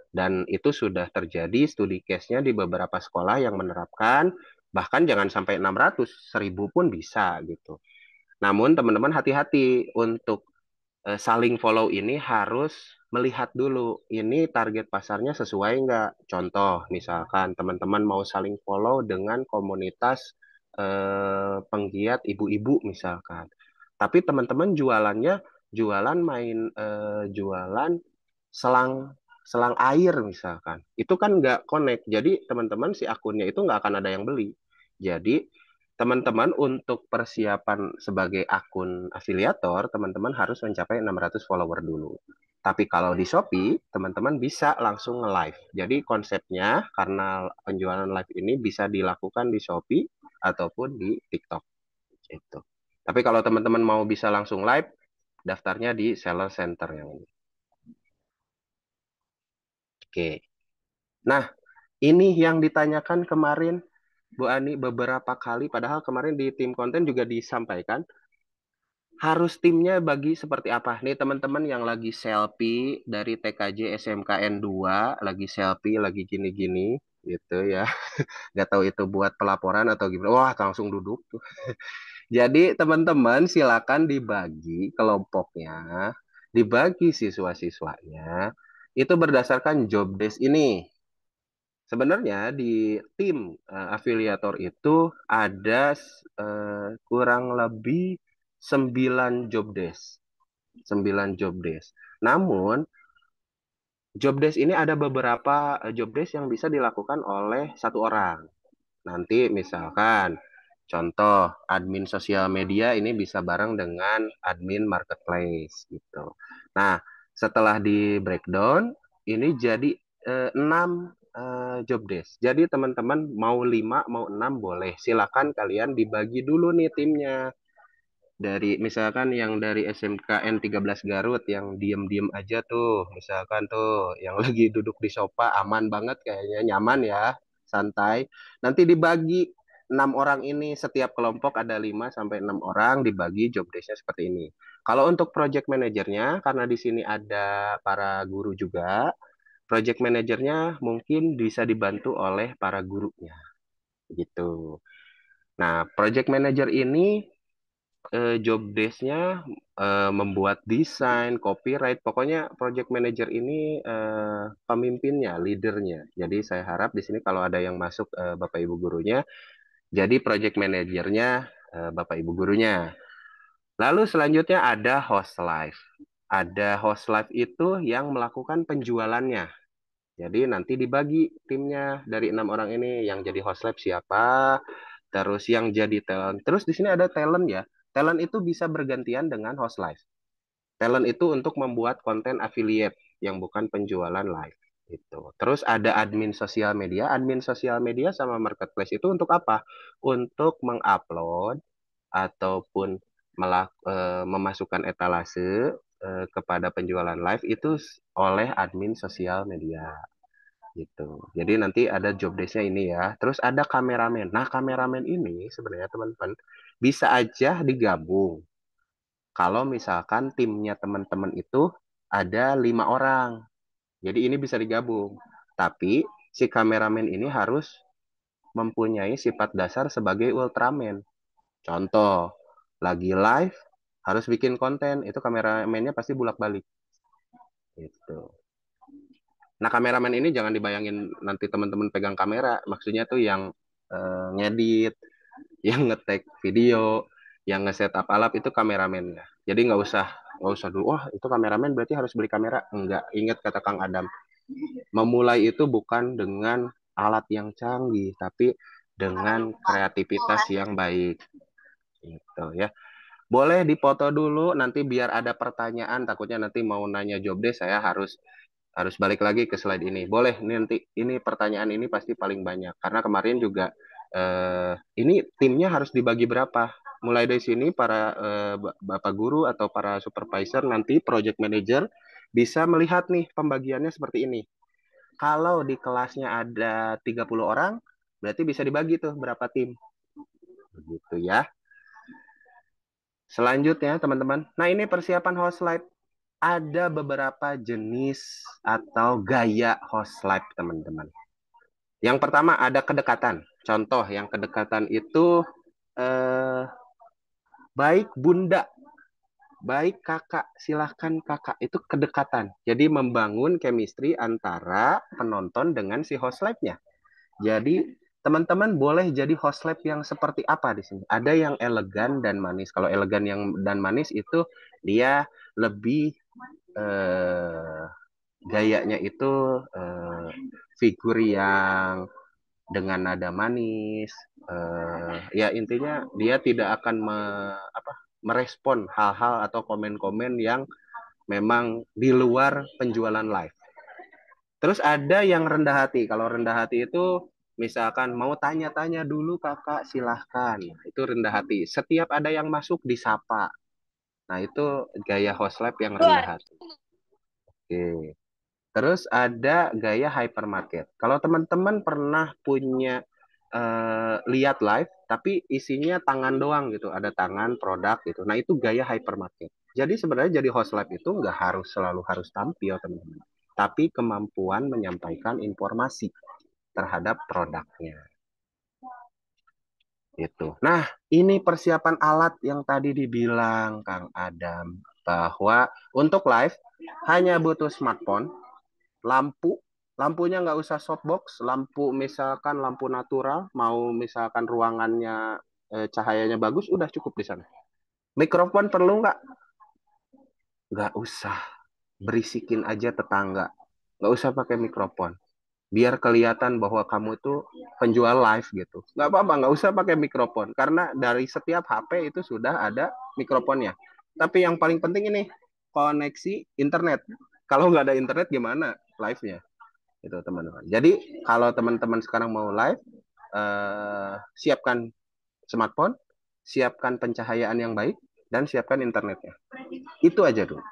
Dan itu sudah terjadi studi case-nya di beberapa sekolah yang menerapkan, bahkan jangan sampai 600, 1000 pun bisa gitu. Namun teman-teman hati-hati untuk saling follow ini harus melihat dulu ini target pasarnya sesuai nggak. Contoh, misalkan teman-teman mau saling follow dengan komunitas penggiat ibu-ibu misalkan. Tapi teman-teman jualannya jualan selang selang air misalkan. Itu kan nggak connect. Jadi teman-teman si akunnya itu nggak akan ada yang beli. Jadi teman-teman untuk persiapan sebagai akun afiliator, teman-teman harus mencapai 600 follower dulu. Tapi kalau di Shopee, teman-teman bisa langsung nge-live. Jadi konsepnya karena penjualan live ini bisa dilakukan di Shopee ataupun di TikTok. Itu. Tapi kalau teman-teman mau bisa langsung live, daftarnya di Seller Center yang ini. Oke. Nah, ini yang ditanyakan kemarin Bu Ani beberapa kali, padahal kemarin di tim konten juga disampaikan, harus timnya bagi seperti apa? Nih teman-teman yang lagi selfie dari TKJ SMKN 2, lagi selfie, lagi gini-gini gitu ya. Nggak tahu itu buat pelaporan atau gimana. Wah, langsung duduk tuh. Jadi teman-teman silakan dibagi kelompoknya, dibagi siswa-siswanya, itu berdasarkan job desk ini. Sebenarnya di tim afiliator itu ada kurang lebih 9 job desk. 9 job desk. Namun job desk ini ada beberapa job desk yang bisa dilakukan oleh satu orang. Nanti misalkan contoh admin sosial media ini bisa bareng dengan admin marketplace gitu. Nah, setelah di breakdown ini jadi 6 job desk. Jadi teman-teman mau 5 mau 6 boleh. Silakan kalian dibagi dulu nih timnya. Dari misalkan yang dari SMKN 13 Garut yang diem-diem aja tuh, misalkan tuh yang lagi duduk di sofa aman banget kayaknya, nyaman ya, santai. Nanti dibagi 6 orang ini, setiap kelompok ada 5 sampai 6 orang, dibagi job desk-nya seperti ini. Kalau untuk project manajernya, karena di sini ada para guru juga, project manajernya mungkin bisa dibantu oleh para gurunya gitu. Nah, project manager ini job desk-nya membuat desain, copyright, pokoknya project manager ini pemimpinnya, leadernya. Jadi saya harap di sini kalau ada yang masuk Bapak Ibu gurunya, jadi project manajernya Bapak Ibu gurunya. Lalu selanjutnya ada host live. Ada host live itu yang melakukan penjualannya. Jadi nanti dibagi timnya dari 6 orang ini, yang jadi host live siapa, terus yang jadi talent. Terus di sini ada talent ya. Talent itu bisa bergantian dengan host live. Talent itu untuk membuat konten affiliate yang bukan penjualan live. Itu. Terus ada admin sosial media. Admin sosial media sama marketplace itu untuk apa? Untuk mengupload ataupun memasukkan etalase kepada penjualan live itu oleh admin sosial media gitu. Jadi nanti ada job desk-nya ini ya. Terus ada kameramen. Nah, kameramen ini sebenarnya teman-teman bisa aja digabung. Kalau misalkan timnya teman-teman itu ada 5 orang. Jadi ini bisa digabung. Tapi si kameramen ini harus mempunyai sifat dasar sebagai Ultraman. Contoh, lagi live harus bikin konten, itu kameramennya pasti bulak-balik. Gitu. Nah, kameramen ini jangan dibayangin nanti teman-teman pegang kamera, maksudnya tuh yang ngedit, yang ngetek video, yang nge-setup alat itu kameramennya. Jadi nggak usah dulu, wah itu kameramen berarti harus beli kamera. Enggak, ingat kata Kang Adam, memulai itu bukan dengan alat yang canggih, tapi dengan kreativitas yang baik. Gitu ya. Boleh dipoto dulu nanti biar ada pertanyaan, takutnya nanti mau nanya job desk saya harus harus balik lagi ke slide ini. Boleh nanti ini pertanyaan ini pasti paling banyak karena kemarin juga ini timnya harus dibagi berapa. Mulai dari sini para Bapak guru atau para supervisor nanti project manager bisa melihat nih pembagiannya seperti ini. Kalau di kelasnya ada 30 orang, berarti bisa dibagi tuh berapa tim. Begitu ya. Selanjutnya, teman-teman. Nah, ini persiapan host live. Ada beberapa jenis atau gaya host live, teman-teman. Yang pertama ada kedekatan. Contoh yang kedekatan itu baik bunda, baik kakak, silahkan kakak. Itu kedekatan. Jadi membangun chemistry antara penonton dengan si host live-nya. Jadi teman-teman boleh jadi host live yang seperti apa di sini? Ada yang elegan dan manis. Kalau elegan yang dan manis itu dia lebih gayanya itu figur yang dengan nada manis. Ya intinya dia tidak akan merespon hal-hal atau komen-komen yang memang di luar penjualan live. Terus ada yang rendah hati. Kalau rendah hati itu misalkan mau tanya-tanya dulu kakak silahkan. Itu rendah hati. Setiap ada yang masuk disapa. Nah itu gaya host live yang rendah hati. Oke. Terus ada gaya hypermarket. Kalau teman-teman pernah punya lihat live, tapi isinya tangan doang gitu, ada tangan produk gitu. Nah itu gaya hypermarket. Jadi sebenarnya jadi host live itu nggak harus selalu harus tampil teman-teman, tapi kemampuan menyampaikan informasi terhadap produknya. Itu. Nah ini persiapan alat yang tadi dibilang Kang Adam bahwa untuk live hanya butuh smartphone, lampunya nggak usah softbox, lampu misalkan lampu natural, mau misalkan ruangannya cahayanya bagus, udah cukup di sana. Mikrofon perlu nggak? Nggak usah, berisikin aja tetangga, nggak usah pakai mikrofon. Biar kelihatan bahwa kamu itu penjual live gitu. Nggak apa-apa, nggak usah pakai mikrofon, karena dari setiap HP itu sudah ada mikrofonnya. Tapi yang paling penting ini, koneksi internet. Kalau nggak ada internet gimana live-nya? Itu teman-teman. Jadi kalau teman-teman sekarang mau live, siapkan smartphone, siapkan pencahayaan yang baik, dan siapkan internetnya. Itu aja dulu.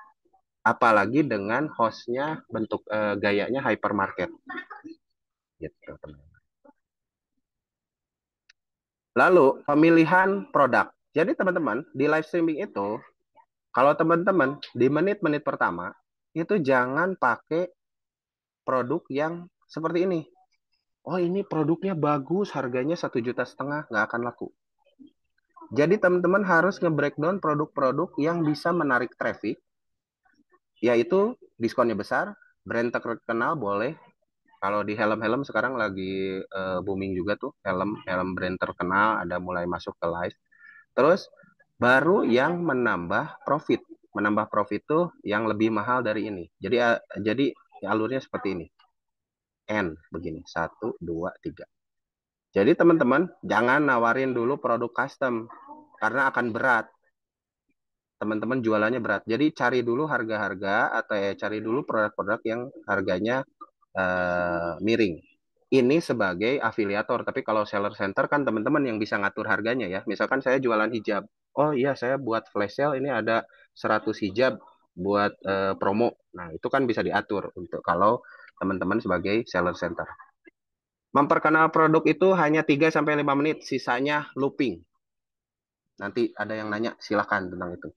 Apalagi dengan hostnya bentuk gayanya hypermarket. Gitu, teman-teman. Lalu pemilihan produk. Jadi teman-teman di live streaming itu, kalau teman-teman di menit-menit pertama itu jangan pakai produk yang seperti ini. Oh ini produknya bagus, harganya 1,5 juta, nggak akan laku. Jadi teman-teman harus nge-breakdown produk-produk yang bisa menarik traffic, yaitu diskonnya besar, brand terkenal boleh. Kalau di helm-helm sekarang lagi booming juga tuh, helm brand terkenal ada mulai masuk ke live. Terus baru yang menambah profit. Menambah profit tuh yang lebih mahal dari ini. Jadi alurnya seperti ini. N begini, 1, 2, 3. Jadi teman-teman jangan nawarin dulu produk custom karena akan berat. Teman-teman jualannya berat. Jadi cari dulu harga-harga atau cari dulu produk-produk yang harganya miring. Ini sebagai afiliator, tapi kalau seller center kan teman-teman yang bisa ngatur harganya ya. Misalkan saya jualan hijab. Oh iya, saya buat flash sale ini ada 100 hijab buat promo. Nah, itu kan bisa diatur untuk kalau teman-teman sebagai seller center. Memperkenal produk itu hanya 3 sampai 5 menit, sisanya looping. Nanti ada yang nanya, silakan tentang itu.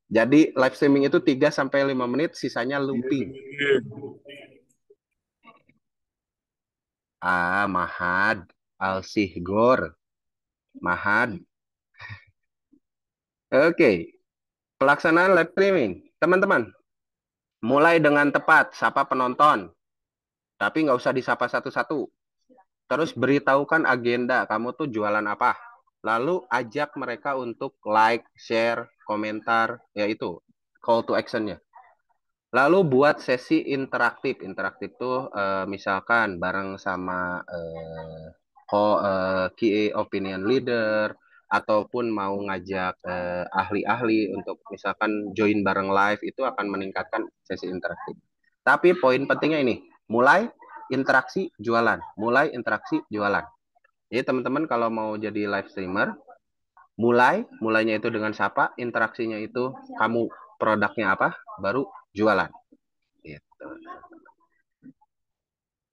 Jadi live streaming itu 3 sampai 5 menit, sisanya looping. Mahad, Alsihgor, Mahad. Oke, pelaksanaan live streaming. Teman-teman, mulai dengan tepat, sapa penonton. Tapi nggak usah disapa satu-satu. Terus beritahukan agenda, kamu tuh jualan apa. Lalu ajak mereka untuk like, share, komentar, yaitu call to action-nya. Lalu buat sesi interaktif. Interaktif tuh misalkan bareng sama key opinion leader, ataupun mau ngajak ahli-ahli untuk misalkan join bareng live, itu akan meningkatkan sesi interaktif. Tapi poin pentingnya ini, mulai interaksi jualan. Mulai interaksi jualan. Jadi teman-teman kalau mau jadi live streamer, mulainya itu dengan siapa, interaksinya itu kamu produknya apa, baru jualan. Gitu.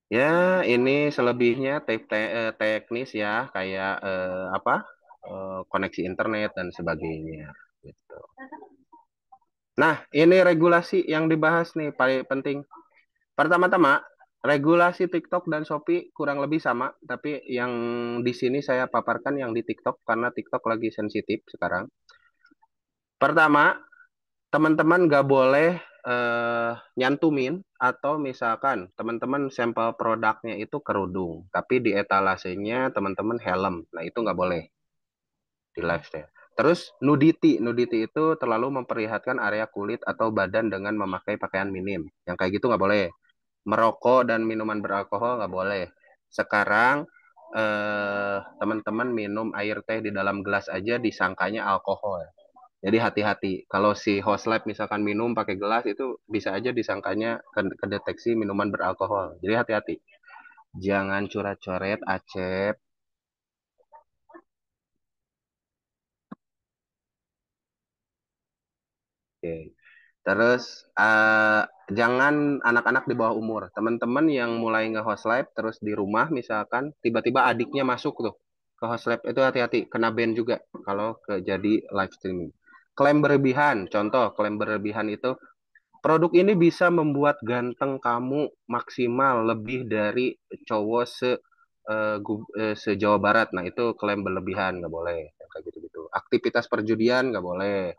Ya, ini selebihnya teknis ya, kayak apa? Koneksi internet dan sebagainya gitu. Nah, ini regulasi yang dibahas nih paling penting. Pertama-tama, regulasi TikTok dan Shopee kurang lebih sama, tapi yang di sini saya paparkan yang di TikTok karena TikTok lagi sensitif sekarang. Pertama, teman-teman nggak boleh nyantumin atau misalkan teman-teman sampel produknya itu kerudung, tapi di etalasenya teman-teman helm. Nah, itu nggak boleh di lifestyle. Terus nudity, nudity itu terlalu memperlihatkan area kulit atau badan dengan memakai pakaian minim. Yang kayak gitu nggak boleh. Merokok dan minuman beralkohol nggak boleh. Sekarang teman-teman minum air teh di dalam gelas aja disangkanya alkohol. Jadi hati-hati. Kalau si host lab misalkan minum pakai gelas itu bisa aja disangkanya kedeteksi minuman beralkohol. Jadi hati-hati. Jangan curat-coret, acep. Oke. Terus jangan anak-anak di bawah umur. Teman-teman yang mulai nge-host live terus di rumah misalkan tiba-tiba adiknya masuk tuh ke host live itu hati-hati kena ban juga kalau jadi live streaming. Klaim berlebihan, contoh klaim berlebihan itu produk ini bisa membuat ganteng kamu maksimal lebih dari cowok se Jawa Barat. Nah itu klaim berlebihan nggak boleh kayak gitu-gitu. Aktivitas perjudian nggak boleh.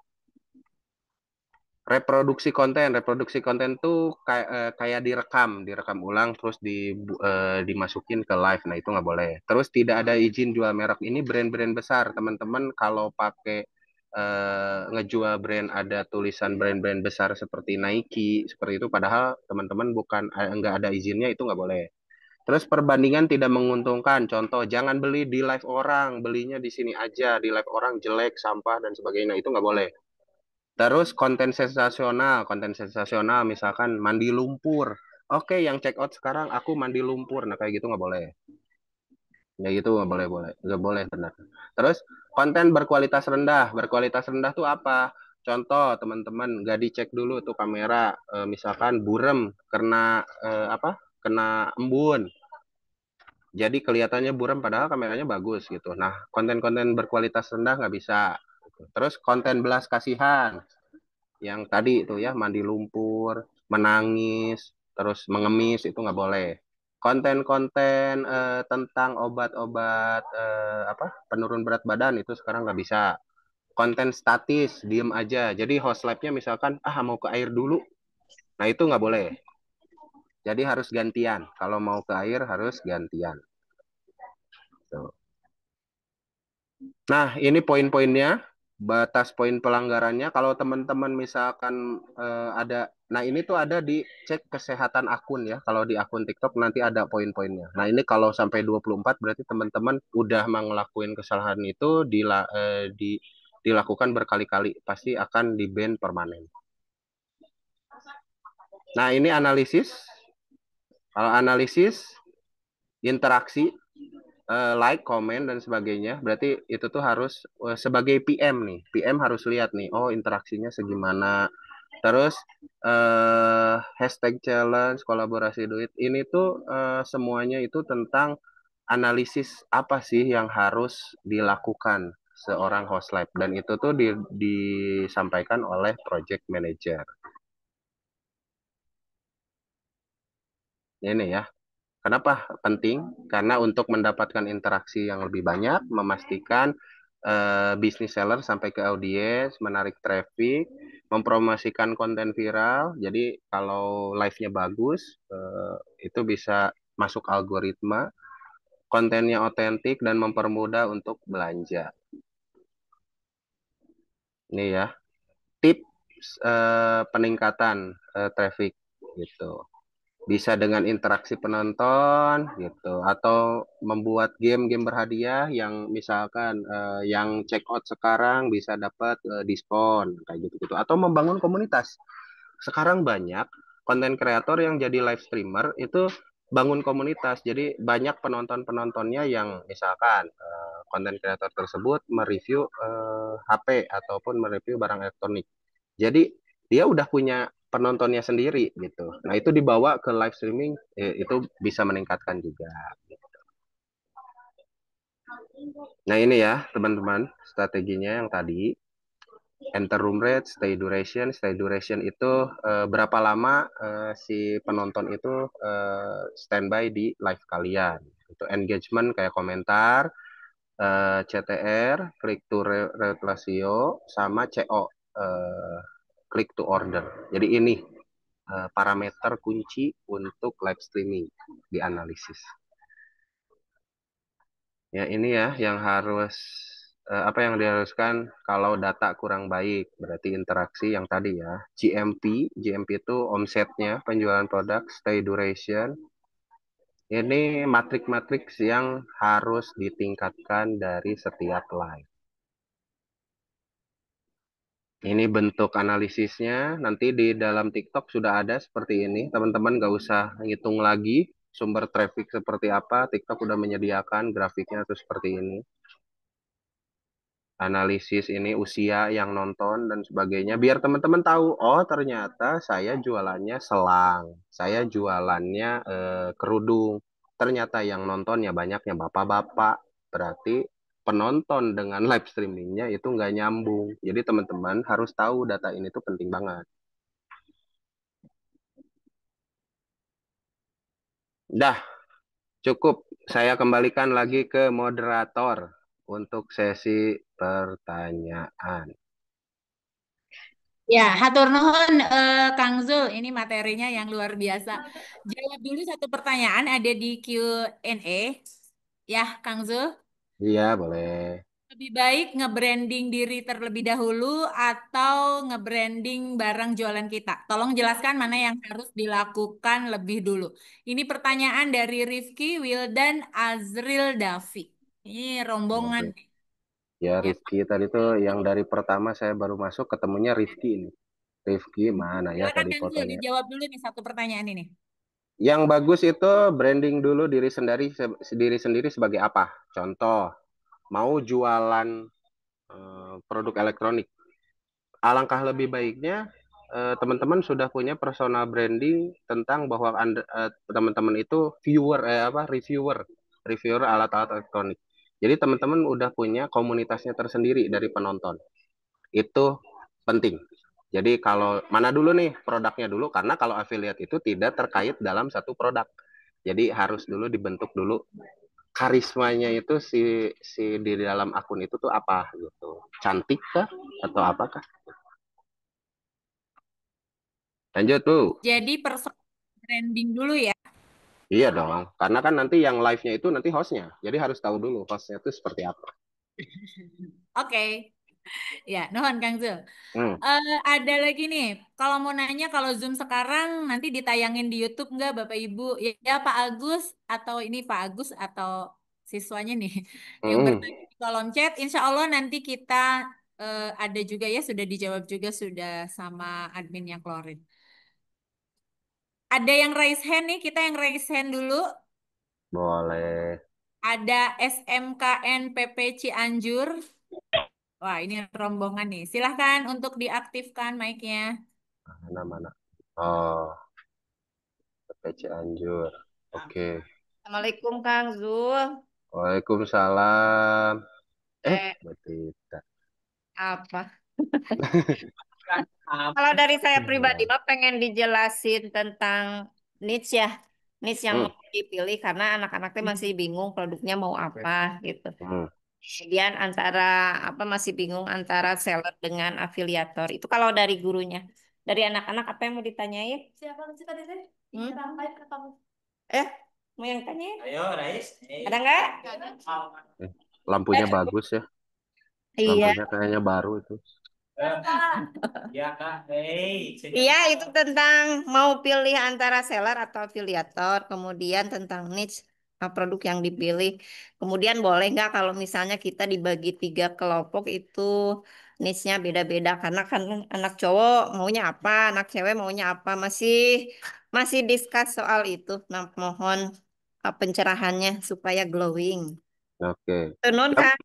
Reproduksi konten tuh kayak direkam ulang terus dimasukin ke live. Nah itu nggak boleh. Terus tidak ada izin jual merek. Ini brand-brand besar, teman-teman kalau pakai ngejual brand ada tulisan brand-brand besar seperti Nike seperti itu, padahal teman-teman bukan nggak ada izinnya, itu nggak boleh. Terus perbandingan tidak menguntungkan. Contoh, jangan beli di live orang, belinya di sini aja. Di live orang jelek, sampah dan sebagainya. Nah, itu nggak boleh. Terus konten sensasional misalkan mandi lumpur. Oke, yang check out sekarang aku mandi lumpur. Nah, kayak gitu nggak boleh. Ya gitu nggak boleh benar. Terus konten berkualitas rendah. Berkualitas rendah tuh apa? Contoh teman-teman nggak dicek dulu tuh kamera, misalkan burem kena apa? Kena embun. Jadi kelihatannya buram padahal kameranya bagus gitu. Nah, konten-konten berkualitas rendah nggak bisa. Terus konten belas kasihan yang tadi itu ya mandi lumpur, menangis, terus mengemis itu nggak boleh. Konten-konten tentang obat-obat apa penurun berat badan itu sekarang nggak bisa. Konten statis, diem aja. Jadi host live-nya misalkan mau ke air dulu, nah itu nggak boleh. Jadi harus gantian. Kalau mau ke air harus gantian. Tuh. Nah ini poin-poinnya. Batas poin pelanggarannya kalau teman-teman misalkan ada, nah ini tuh ada di cek kesehatan akun ya, kalau di akun TikTok nanti ada poin-poinnya. Nah ini kalau sampai 24 berarti teman-teman udah ngelakuin kesalahan itu dilakukan berkali-kali, pasti akan di ban permanen. Nah ini analisis, kalau analisis interaksi, like, komen dan sebagainya. Berarti itu tuh harus sebagai PM nih. PM harus lihat nih, oh interaksinya segimana. Terus hashtag challenge, kolaborasi duit. Ini tuh semuanya itu tentang analisis apa sih yang harus dilakukan seorang host live, dan itu tuh disampaikan oleh project manager. Ini ya. Kenapa penting? Karena untuk mendapatkan interaksi yang lebih banyak, memastikan bisnis seller sampai ke audiens, menarik traffic, mempromosikan konten viral. Jadi kalau live-nya bagus, itu bisa masuk algoritma, kontennya otentik dan mempermudah untuk belanja. Ini ya, tips peningkatan traffic gitu. Bisa dengan interaksi penonton gitu, atau membuat game-game berhadiah yang misalkan yang check out sekarang bisa dapat diskon kayak gitu-gitu, atau membangun komunitas. Sekarang banyak konten kreator yang jadi live streamer itu bangun komunitas, jadi banyak penonton-penontonnya yang misalkan konten kreator tersebut mereview HP ataupun mereview barang elektronik. Jadi dia udah punya penontonnya sendiri gitu. Nah, itu dibawa ke live streaming, itu bisa meningkatkan juga. Nah, ini ya teman-teman strateginya yang tadi. Enter room rate, stay duration. Stay duration itu berapa lama si penonton itu standby di live kalian. Itu engagement kayak komentar, CTR, click to rate ratio, sama CO, click to order. Jadi ini parameter kunci untuk live streaming dianalisis. Ya ini ya yang harus apa yang diharuskan kalau data kurang baik, berarti interaksi yang tadi ya. GMP itu omsetnya penjualan produk, stay duration. Ini matriks-matriks yang harus ditingkatkan dari setiap live. Ini bentuk analisisnya, nanti di dalam TikTok sudah ada seperti ini. Teman-teman nggak usah ngitung lagi sumber traffic seperti apa. TikTok sudah menyediakan grafiknya tuh seperti ini. Analisis ini usia yang nonton dan sebagainya. Biar teman-teman tahu, oh ternyata saya jualannya selang. Saya jualannya kerudung. Ternyata yang nontonnya banyaknya bapak-bapak. Berarti penonton dengan live streamingnya itu nggak nyambung. Jadi teman-teman harus tahu data ini tuh penting banget. Dah, cukup. Saya kembalikan lagi ke moderator untuk sesi pertanyaan. Ya, hatur nuhun Kang Zul, ini materinya yang luar biasa. Jawab dulu satu pertanyaan ada di Q&A. Ya, Kang Zul. Iya, boleh. Lebih baik nge-branding diri terlebih dahulu atau nge-branding barang jualan kita? Tolong jelaskan mana yang harus dilakukan lebih dulu. Ini pertanyaan dari Rifki Wildan Azril Davi. Ini rombongan. Oke. Ya, Ya, Rifki tadi tuh yang dari pertama saya baru masuk ketemunya Rifki ini. Rifki mana ya silakan tadi Kang Zul, fotonya? dijawab dulu nih satu pertanyaan ini. Yang bagus itu branding dulu diri sendiri sebagai apa? Contoh, mau jualan produk elektronik. Alangkah lebih baiknya teman-teman sudah punya personal branding tentang bahwa teman-teman itu reviewer alat-alat elektronik. Jadi teman-teman udah punya komunitasnya tersendiri dari penonton. Itu penting. Jadi kalau mana dulu nih produknya dulu, karena kalau affiliate itu tidak terkait dalam satu produk. Jadi harus dulu dibentuk dulu karismanya itu si di dalam akun itu tuh apa gitu. Cantik kah atau apakah? Lanjut tuh. Jadi personal branding dulu ya. Iya dong, karena kan nanti yang live-nya itu nanti hostnya. Jadi harus tahu dulu hostnya itu seperti apa. Oke. Ya, nuhun Kang Zul. Hmm. Ada lagi nih, kalau mau nanya kalau Zoom sekarang nanti ditayangin di YouTube nggak Bapak Ibu? Ya, ya, Pak Agus atau ini Pak Agus atau siswanya nih yang Hmm. bertanya di kolom chat. Insya Allah nanti kita ada juga ya, sudah dijawab juga sudah sama admin yang keluarin. Ada yang raise hand nih, kita yang raise hand dulu. Boleh. Ada SMKN PP Cianjur. Wah, ini rombongan nih. Silahkan untuk diaktifkan mic-nya. Mana-mana. Oh, PC Anjur. Oke. Assalamualaikum Kang Zul. Waalaikumsalam. Eh, Betita. apa? Kalau dari saya pribadi mah pengen dijelasin tentang niche ya. Niche yang Hmm. mau dipilih karena anak-anak teh masih bingung produknya mau apa gitu. Hmm. Kemudian antara apa masih bingung antara seller dengan afiliator. Itu kalau dari gurunya. Dari anak-anak apa yang mau ditanyain? Siapa sih tadi teh? Eh, mau yang tanya? Ayo, Rais. Ada nggak? Lampunya bagus ya. Iya. Lampunya kayaknya baru itu. Ya, Kak. Hei. Iya, itu tentang mau pilih antara seller atau afiliator, kemudian tentang niche produk yang dipilih. Kemudian boleh nggak kalau misalnya kita dibagi 3 kelompok itu niche-nya beda-beda karena kan anak cowok maunya apa, anak cewek maunya apa, masih masih discuss soal itu. Nah, mohon pencerahannya supaya glowing. Oke. Tenun Siap. kan?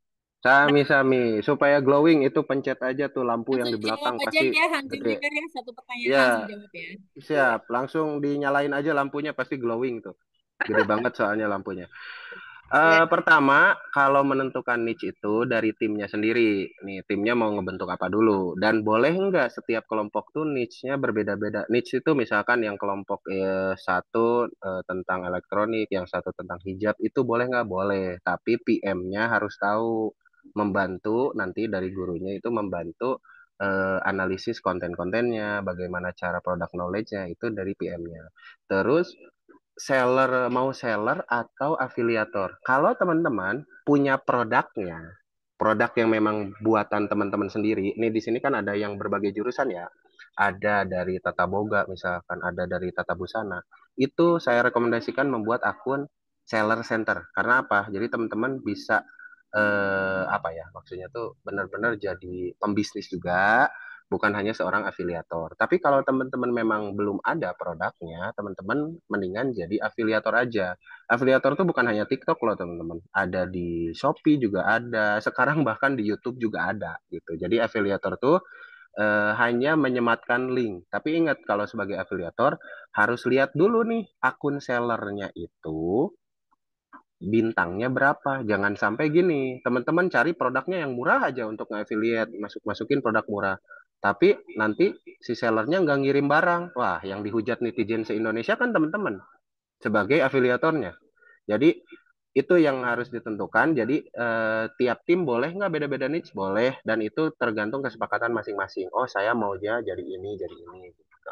Sami-sami. Supaya glowing itu pencet aja tuh lampu yang Langsung di belakang jawab aja pasti ya, Kang gede. Zulfikar ya. Satu pertanyaan langsung Ya, jawab ya. siap. Langsung dinyalain aja lampunya pasti glowing tuh. Gede banget soalnya lampunya. Iya. Pertama, kalau menentukan niche itu dari timnya sendiri. Nih, timnya mau ngebentuk apa dulu. Dan boleh nggak setiap kelompok tuh niche-nya berbeda-beda. Niche itu misalkan yang kelompok satu tentang elektronik, yang satu tentang hijab, itu boleh nggak? Boleh. Tapi PM-nya harus tahu membantu nanti dari gurunya itu membantu analisis konten-kontennya, bagaimana cara product knowledge-nya, itu dari PM-nya. Terus mau seller atau afiliator. Kalau teman-teman punya produknya, produk yang memang buatan teman-teman sendiri. Ini di sini kan ada yang berbagai jurusan ya. Ada dari Tata Boga misalkan, ada dari Tata Busana. Itu saya rekomendasikan membuat akun seller center. Karena apa? Jadi teman-teman bisa apa ya? Maksudnya tuh benar-benar jadi pembisnis juga, bukan hanya seorang afiliator. Tapi kalau teman-teman memang belum ada produknya, teman-teman mendingan jadi afiliator aja. Afiliator tuh bukan hanya TikTok loh teman-teman. Ada di Shopee juga ada. Sekarang bahkan di YouTube juga ada gitu. Jadi afiliator tuh hanya menyematkan link. Tapi ingat kalau sebagai afiliator harus lihat dulu nih akun sellernya itu bintangnya berapa. Jangan sampai gini, teman-teman cari produknya yang murah aja untuk nge-affiliate, masukin produk murah. Tapi nanti si sellernya nggak ngirim barang. Wah, yang dihujat netizen se-Indonesia kan teman-teman sebagai afiliatornya. Jadi itu yang harus ditentukan. Jadi tiap tim boleh nggak beda-beda niche? Boleh. Dan itu tergantung kesepakatan masing-masing. Oh, saya maunya jadi ini, jadi ini. Gitu.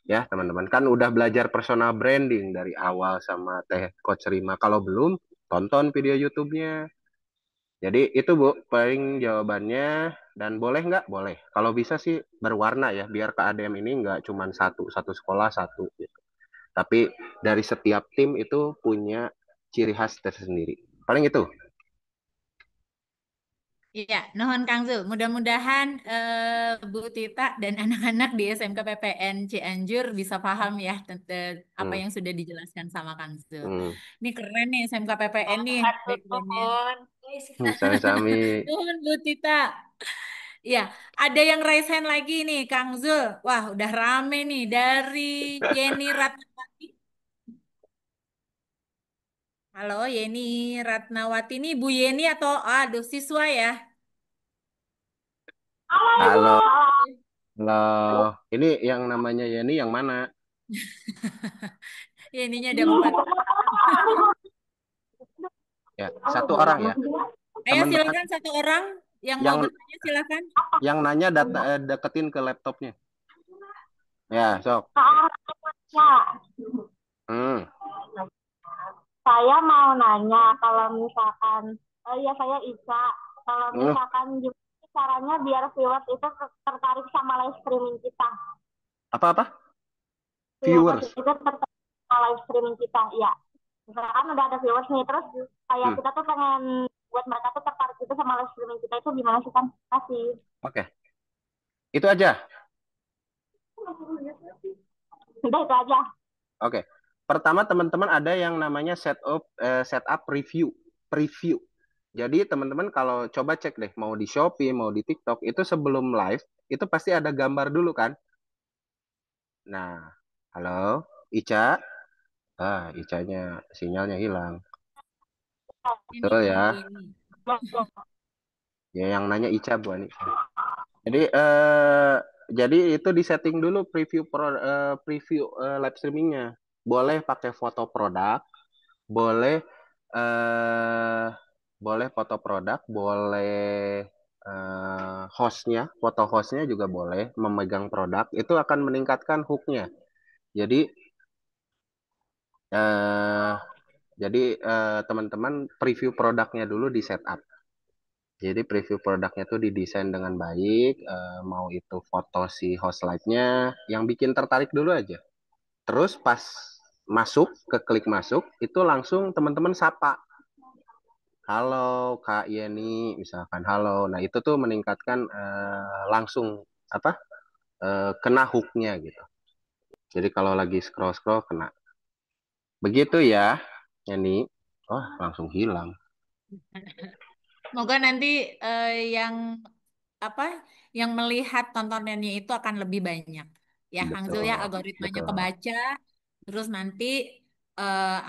Ya, teman-teman. Kan udah belajar personal branding dari awal sama Teh Coach Rima. Kalau belum, tonton video YouTube-nya. Jadi itu Bu, paling jawabannya. Dan boleh nggak? Boleh. Kalau bisa sih berwarna ya, biar KADM ini nggak cuma satu sekolah satu gitu. Tapi dari setiap tim itu punya ciri khas tersendiri. Paling itu. Iya, nuhun Kang Zul. Mudah-mudahan Bu Tita dan anak-anak di SMK PPN Cianjur bisa paham ya apa Hmm, yang sudah dijelaskan sama Kang Zul. hmm. Ini keren nih SMK PPN nih backgroundnya. Sami-sami. Nuhun Bu Tita. Iya, ada yang raise hand lagi nih Kang Zul. Wah, udah rame nih dari Yeni Ratnawati. Halo Yeni Ratnawati nih Bu Yeni atau aduh siswa ya? Halo, halo. Ini yang namanya Yeni yang mana? Yeninya ada 4. Ya, satu orang ya. Ayo Teman-teman silakan satu orang yang mau yang bertanya silakan. nanya deketin ke laptopnya. Ya, sok. Hmm. Saya mau nanya kalau misalkan, ya saya Ica, kalau Hmm. misalkan gimana caranya biar viewers itu tertarik sama live streaming kita? Apa-apa? Viewers Viewers. itu tertarik sama live streaming kita, ya. Misalkan udah ada viewers nih, terus kayak Hmm. kita tuh pengen buat mereka tuh tertarik itu sama live streaming kita itu gimana sih kan? Kasih. Oke. Itu aja. Udah itu aja. Oke. Pertama teman-teman ada yang namanya setup preview. Jadi teman-teman kalau coba cek deh mau di Shopee, mau di TikTok itu sebelum live itu pasti ada gambar dulu kan? Nah, halo Ica. Icanya sinyalnya hilang. Ini Betul ya. ini. Ya yang nanya Ica Bu Ani. Jadi itu di setting dulu preview live streamingnya. Boleh pakai foto produk, boleh eh boleh foto produk, boleh foto hostnya juga boleh memegang produk. Itu akan meningkatkan hooknya. Jadi eh teman-teman preview produknya dulu di setup. Jadi preview produknya tuh didesain dengan baik, mau itu foto si host slide-nya, yang bikin tertarik dulu aja. Terus pas klik masuk, itu langsung teman-teman sapa. Halo Kak Yeni, misalkan halo. Nah itu tuh meningkatkan langsung apa kena hook-nya gitu. Jadi kalau lagi scroll-scroll kena. Begitu ya, Yeni. Wah langsung hilang. Semoga nanti yang apa yang melihat tontonannya itu akan lebih banyak. Ya, Kang Zul ya, Betul, algoritmanya betul, kebaca, terus nanti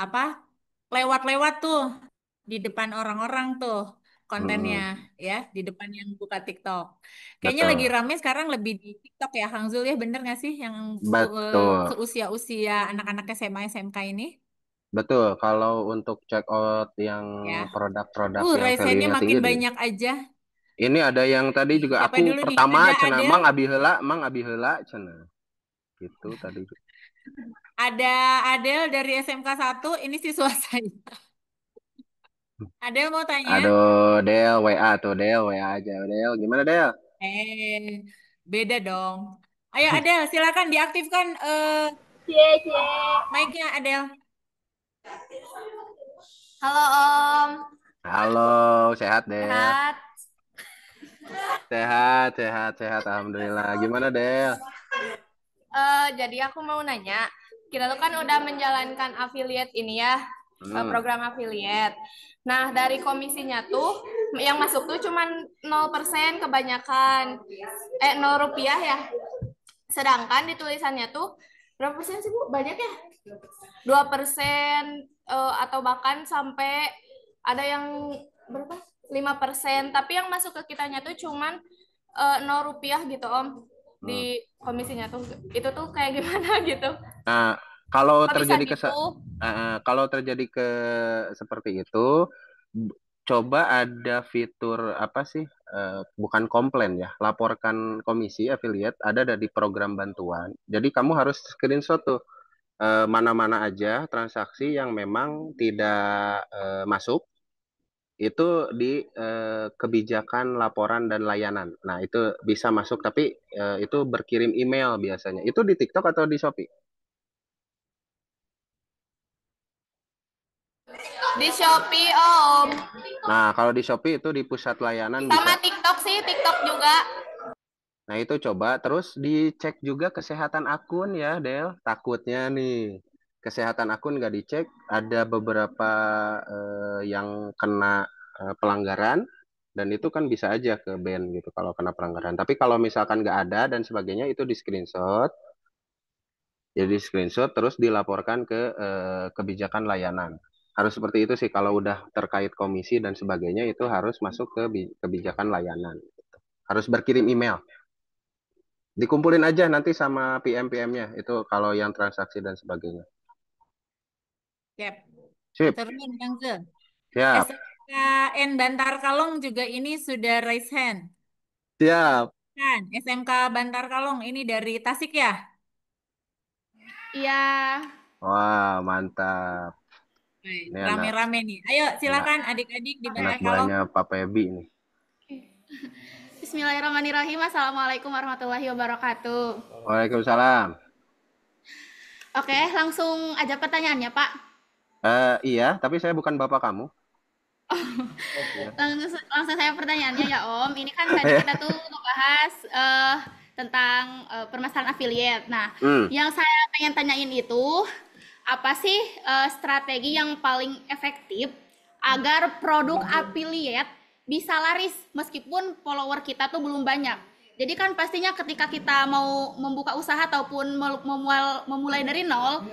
apa lewat-lewat tuh di depan orang-orang tuh kontennya Mm-mm, ya, di depan yang buka TikTok. Kayaknya lagi betul, rame sekarang lebih di TikTok ya, Kang Zul ya, bener nggak sih yang betul, seusia-usia anak-anak SMA SMK ini? betul. Kalau untuk check out yang Ya. produk-produk yang Raisennya value-nya tinggi makin di banyak aja. ini ada yang tadi juga Siapa aku dulu nih? pertama Ada cina Adel, mang abi heula cina gitu tadi. ada Adel dari SMK 1, ini siswa saya. Adel mau tanya? Aduh, Del, WA tuh, Del, WA aja. Del, gimana Del? Beda dong. Ayo Adel, silakan diaktifkan Cie, cie. mic-nya Adel. Halo Om, Halo, sehat Del? sehat? Sehat, sehat, sehat. Alhamdulillah. Gimana Del? Jadi aku mau nanya, kita tuh kan udah menjalankan affiliate ini ya, Hmm, program affiliate. Nah, dari komisinya tuh yang masuk tuh cuman 0% kebanyakan, 0 rupiah ya. Sedangkan di tulisannya tuh berapa persen sih Bu? Banyak ya? 2% atau bahkan sampai ada yang berapa? 5%. Tapi yang masuk ke kitanya tuh cuman 0 rupiah gitu Om. hmm. Di komisinya tuh itu tuh kayak gimana gitu. Nah, kalau Kok bisa terjadi gitu? kalau terjadi seperti itu, coba ada fitur apa sih? Bukan komplain ya, laporkan komisi affiliate ada di program bantuan. Jadi kamu harus screenshot tuh mana-mana aja transaksi yang memang tidak masuk itu di kebijakan laporan dan layanan. Nah, itu bisa masuk tapi itu berkirim email biasanya. Itu di TikTok atau di Shopee? Di Shopee Om. Nah, kalau di Shopee itu di pusat layanan Sama bisa. TikTok sih, TikTok juga. Nah, itu coba terus dicek juga kesehatan akun ya, Del. Takutnya nih kesehatan akun nggak dicek, ada beberapa yang kena pelanggaran dan itu kan bisa aja ke ban gitu kalau kena pelanggaran. Tapi kalau misalkan nggak ada dan sebagainya itu di screenshot, jadi screenshot terus dilaporkan ke kebijakan layanan. Harus seperti itu sih kalau udah terkait komisi dan sebagainya itu harus masuk ke kebijakan layanan. Harus berkirim email. Dikumpulin aja nanti sama PM-PM-nya itu kalau yang transaksi dan sebagainya. Yap. Sip, Terus Kang Zul. siap, SMKN Bantar Kalong juga ini sudah raise hand. siap. Kan, SMK Bantar Kalong ini dari Tasik ya? Iya. Wah, mantap. Ini anak Rame-rame nih. Ayo anak silakan adik-adik di anak Bantar Kalong. buahnya Pak Pebi nih. Bismillahirrahmanirrahim. Assalamualaikum warahmatullahi wabarakatuh. Waalaikumsalam. Oke, langsung aja pertanyaannya, Pak. Iya, tapi saya bukan bapak kamu. Langsung saya pertanyaannya ya Om. Ini kan tadi kita tuh ngebahas tentang permasalahan affiliate. Nah, yang saya pengen tanyain itu apa sih strategi yang paling efektif agar produk affiliate bisa laris meskipun follower kita tuh belum banyak. Jadi kan pastinya ketika kita mau membuka usaha ataupun memulai dari nol,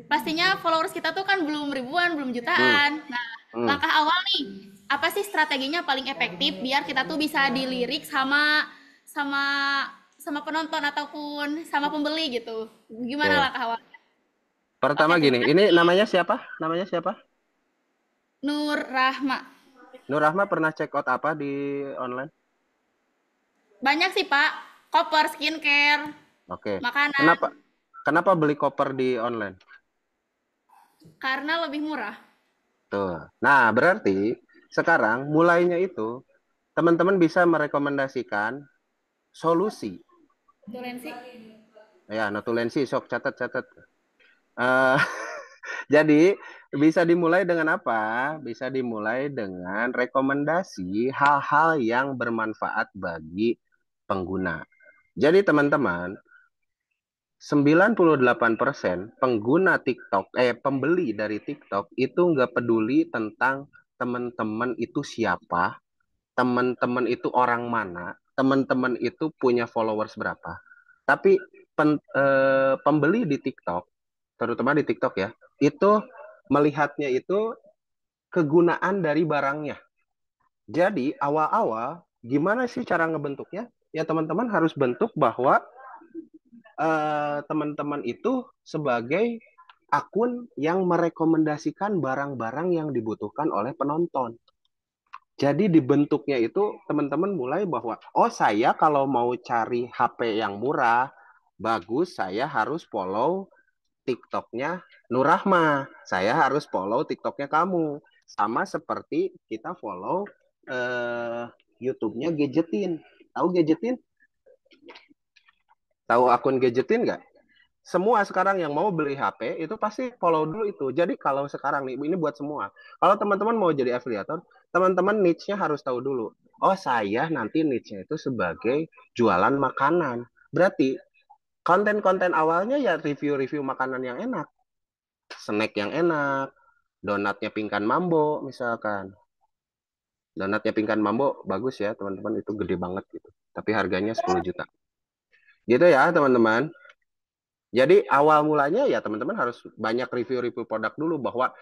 pastinya followers kita tuh kan belum ribuan, belum jutaan. Nah, langkah awal nih, apa sih strateginya paling efektif biar kita tuh bisa dilirik sama penonton ataupun sama pembeli gitu. Gimana langkah awal? Pertama gini, ini namanya siapa? Namanya siapa? Nur Rahma. Nur Rahma pernah check out apa di online? Banyak sih Pak, koper, skincare, Oke. makanan. Kenapa beli koper di online? Karena lebih murah. Tuh. Nah, berarti sekarang mulainya itu teman-teman bisa merekomendasikan solusi. Notulensi. Ya, notulensi, sok catat. Jadi bisa dimulai dengan apa? Bisa dimulai dengan rekomendasi hal-hal yang bermanfaat bagi pengguna. Jadi teman-teman, 98% pengguna TikTok, pembeli dari TikTok itu nggak peduli tentang teman-teman itu siapa, teman-teman itu orang mana, teman-teman itu punya followers berapa. Tapi pembeli di TikTok, terutama di TikTok ya, itu melihatnya itu kegunaan dari barangnya. Jadi awal-awal gimana sih cara ngebentuknya? Ya teman-teman harus bentuk bahwa teman-teman itu sebagai akun yang merekomendasikan barang-barang yang dibutuhkan oleh penonton. Jadi dibentuknya itu teman-teman mulai bahwa oh saya kalau mau cari HP yang murah, bagus, saya harus follow TikToknya Nurrahma. Saya harus follow TikToknya kamu. Sama seperti kita follow YouTube-nya Gadgetin. Tahu Gadgetin? Tahu akun Gadgetin nggak? Semua sekarang yang mau beli HP itu pasti follow dulu itu. Jadi kalau sekarang nih, ini buat semua. Kalau teman-teman mau jadi afiliator, teman-teman niche-nya harus tahu dulu. Oh saya nanti niche-nya itu sebagai jualan makanan. Berarti konten-konten awalnya ya review-review makanan yang enak. Snack yang enak. Donatnya Pingkan Mambo misalkan. Donatnya Pingkan Mambo bagus ya teman-teman. Itu gede banget gitu. Tapi harganya 10 juta. Gitu ya teman-teman. Jadi awal mulanya ya teman-teman harus banyak review-review produk dulu bahwa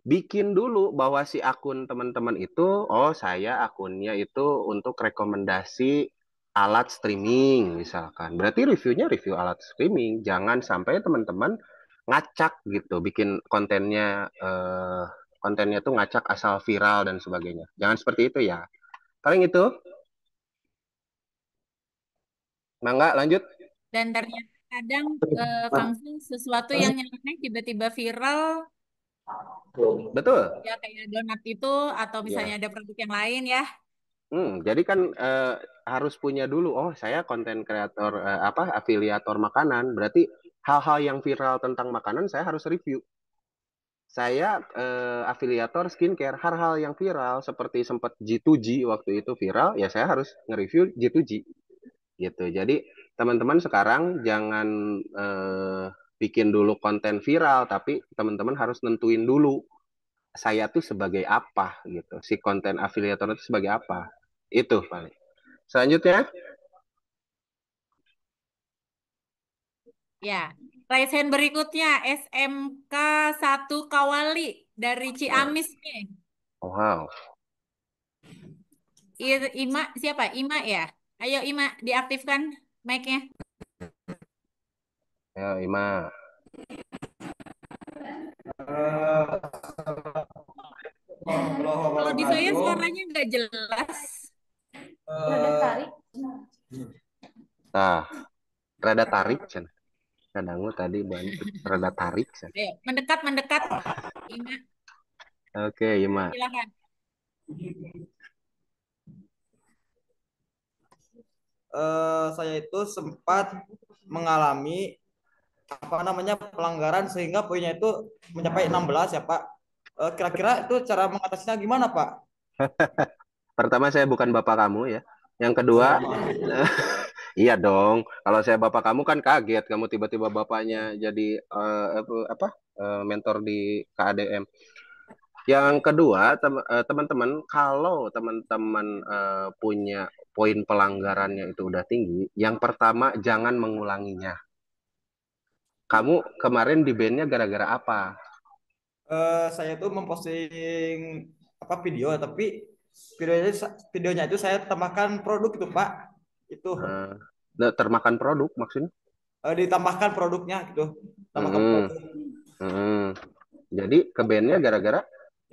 bikin dulu bahwa si akun teman-teman itu, oh saya akunnya itu untuk rekomendasi alat streaming misalkan. Berarti reviewnya review alat streaming. Jangan sampai teman-teman ngacak gitu, bikin kontennya tuh ngacak asal viral dan sebagainya. Jangan seperti itu ya. Paling itu. Mangga lanjut. Dan ternyata kadang Kang Zul sesuatu yang nyeleneh tiba-tiba viral. Betul. Ya kayak donat itu atau misalnya ada produk yang lain ya. Jadi kan harus punya dulu. Oh, saya konten kreator afiliator makanan. Berarti hal-hal yang viral tentang makanan saya harus review. Saya afiliator skincare, hal-hal yang viral seperti sempat G2G waktu itu viral, ya saya harus nge-review G2G. Gitu. Jadi teman-teman sekarang jangan bikin dulu konten viral, tapi teman-teman harus nentuin dulu saya tuh sebagai apa gitu. Si konten afiliator itu sebagai apa. Itu paling. Selanjutnya. Ya, raise hand berikutnya SMK 1 Kawali dari Ciamis nih. Oh, wow. Ima siapa? Ima ya? Ayo Ima diaktifkan mic-nya. Ya, Ima. Kalau di saya suaranya nggak jelas. Nah, rada tarik kan. Kadangu tadi bantu rada tarik kan. Ayo, mendekat Ima. Oke, Ima. Silakan. Saya itu sempat mengalami pelanggaran sehingga poinnya itu mencapai 16 ya Pak. Kira-kira itu cara mengatasinya gimana Pak? Pertama saya bukan bapak kamu ya. Yang kedua, iya dong. Kalau saya bapak kamu kan kaget, kamu tiba-tiba bapaknya jadi mentor di KADM. Yang kedua, teman-teman, kalau teman-teman punya poin pelanggarannya itu udah tinggi, yang pertama jangan mengulanginya. Kamu kemarin di bandnya gara-gara apa? Saya tuh memposting video, tapi videonya itu saya tambahkan produk itu Pak. Itu. Termakan produk maksudnya? Ditambahkan produknya gitu. Tambahkan produk. Jadi ke bandnya gara-gara?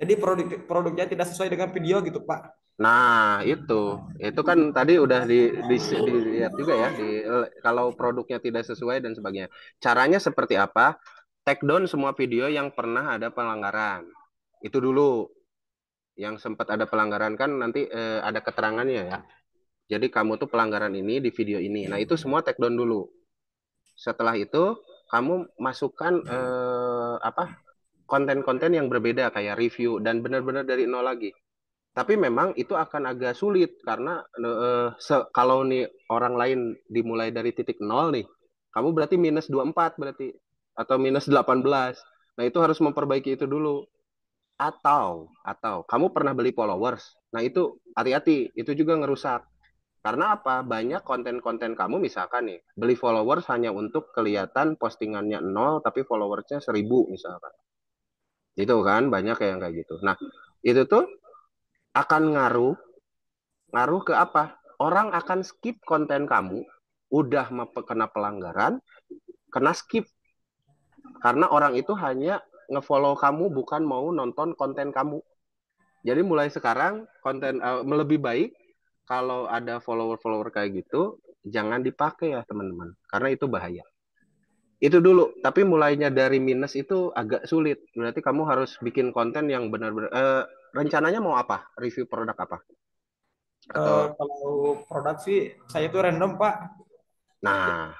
Jadi produknya tidak sesuai dengan video gitu Pak. Nah itu kan tadi udah dilihat juga ya, kalau produknya tidak sesuai dan sebagainya. Caranya seperti apa? Take down semua video yang pernah ada pelanggaran. Itu dulu. Yang sempat ada pelanggaran kan nanti ada keterangannya ya. Jadi kamu tuh pelanggaran ini di video ini. Nah itu semua take down dulu. Setelah itu kamu masukkan konten-konten yang berbeda kayak review dan benar-benar dari nol lagi. Tapi memang itu akan agak sulit karena kalau nih orang lain dimulai dari titik nol nih, kamu berarti minus 24 berarti atau minus 18. Nah, itu harus memperbaiki itu dulu. Atau kamu pernah beli followers. Nah, itu hati-hati, itu juga ngerusak. Karena apa? Banyak konten-konten kamu misalkan nih, beli followers hanya untuk kelihatan postingannya 0 tapi followersnya 1000 misalkan. Itu kan banyak yang kayak gitu. Nah, itu tuh akan ngaruh ke apa? Orang akan skip konten kamu, udah kena pelanggaran, kena skip. Karena orang itu hanya ngefollow kamu, bukan mau nonton konten kamu. Jadi mulai sekarang konten lebih baik kalau ada follower-follower kayak gitu, jangan dipakai ya teman-teman, karena itu bahaya. Itu dulu, tapi mulainya dari minus itu agak sulit. Berarti kamu harus bikin konten yang benar-benar. Rencananya mau apa? Review produk apa? Atau Kalau produk sih saya itu random Pak. nah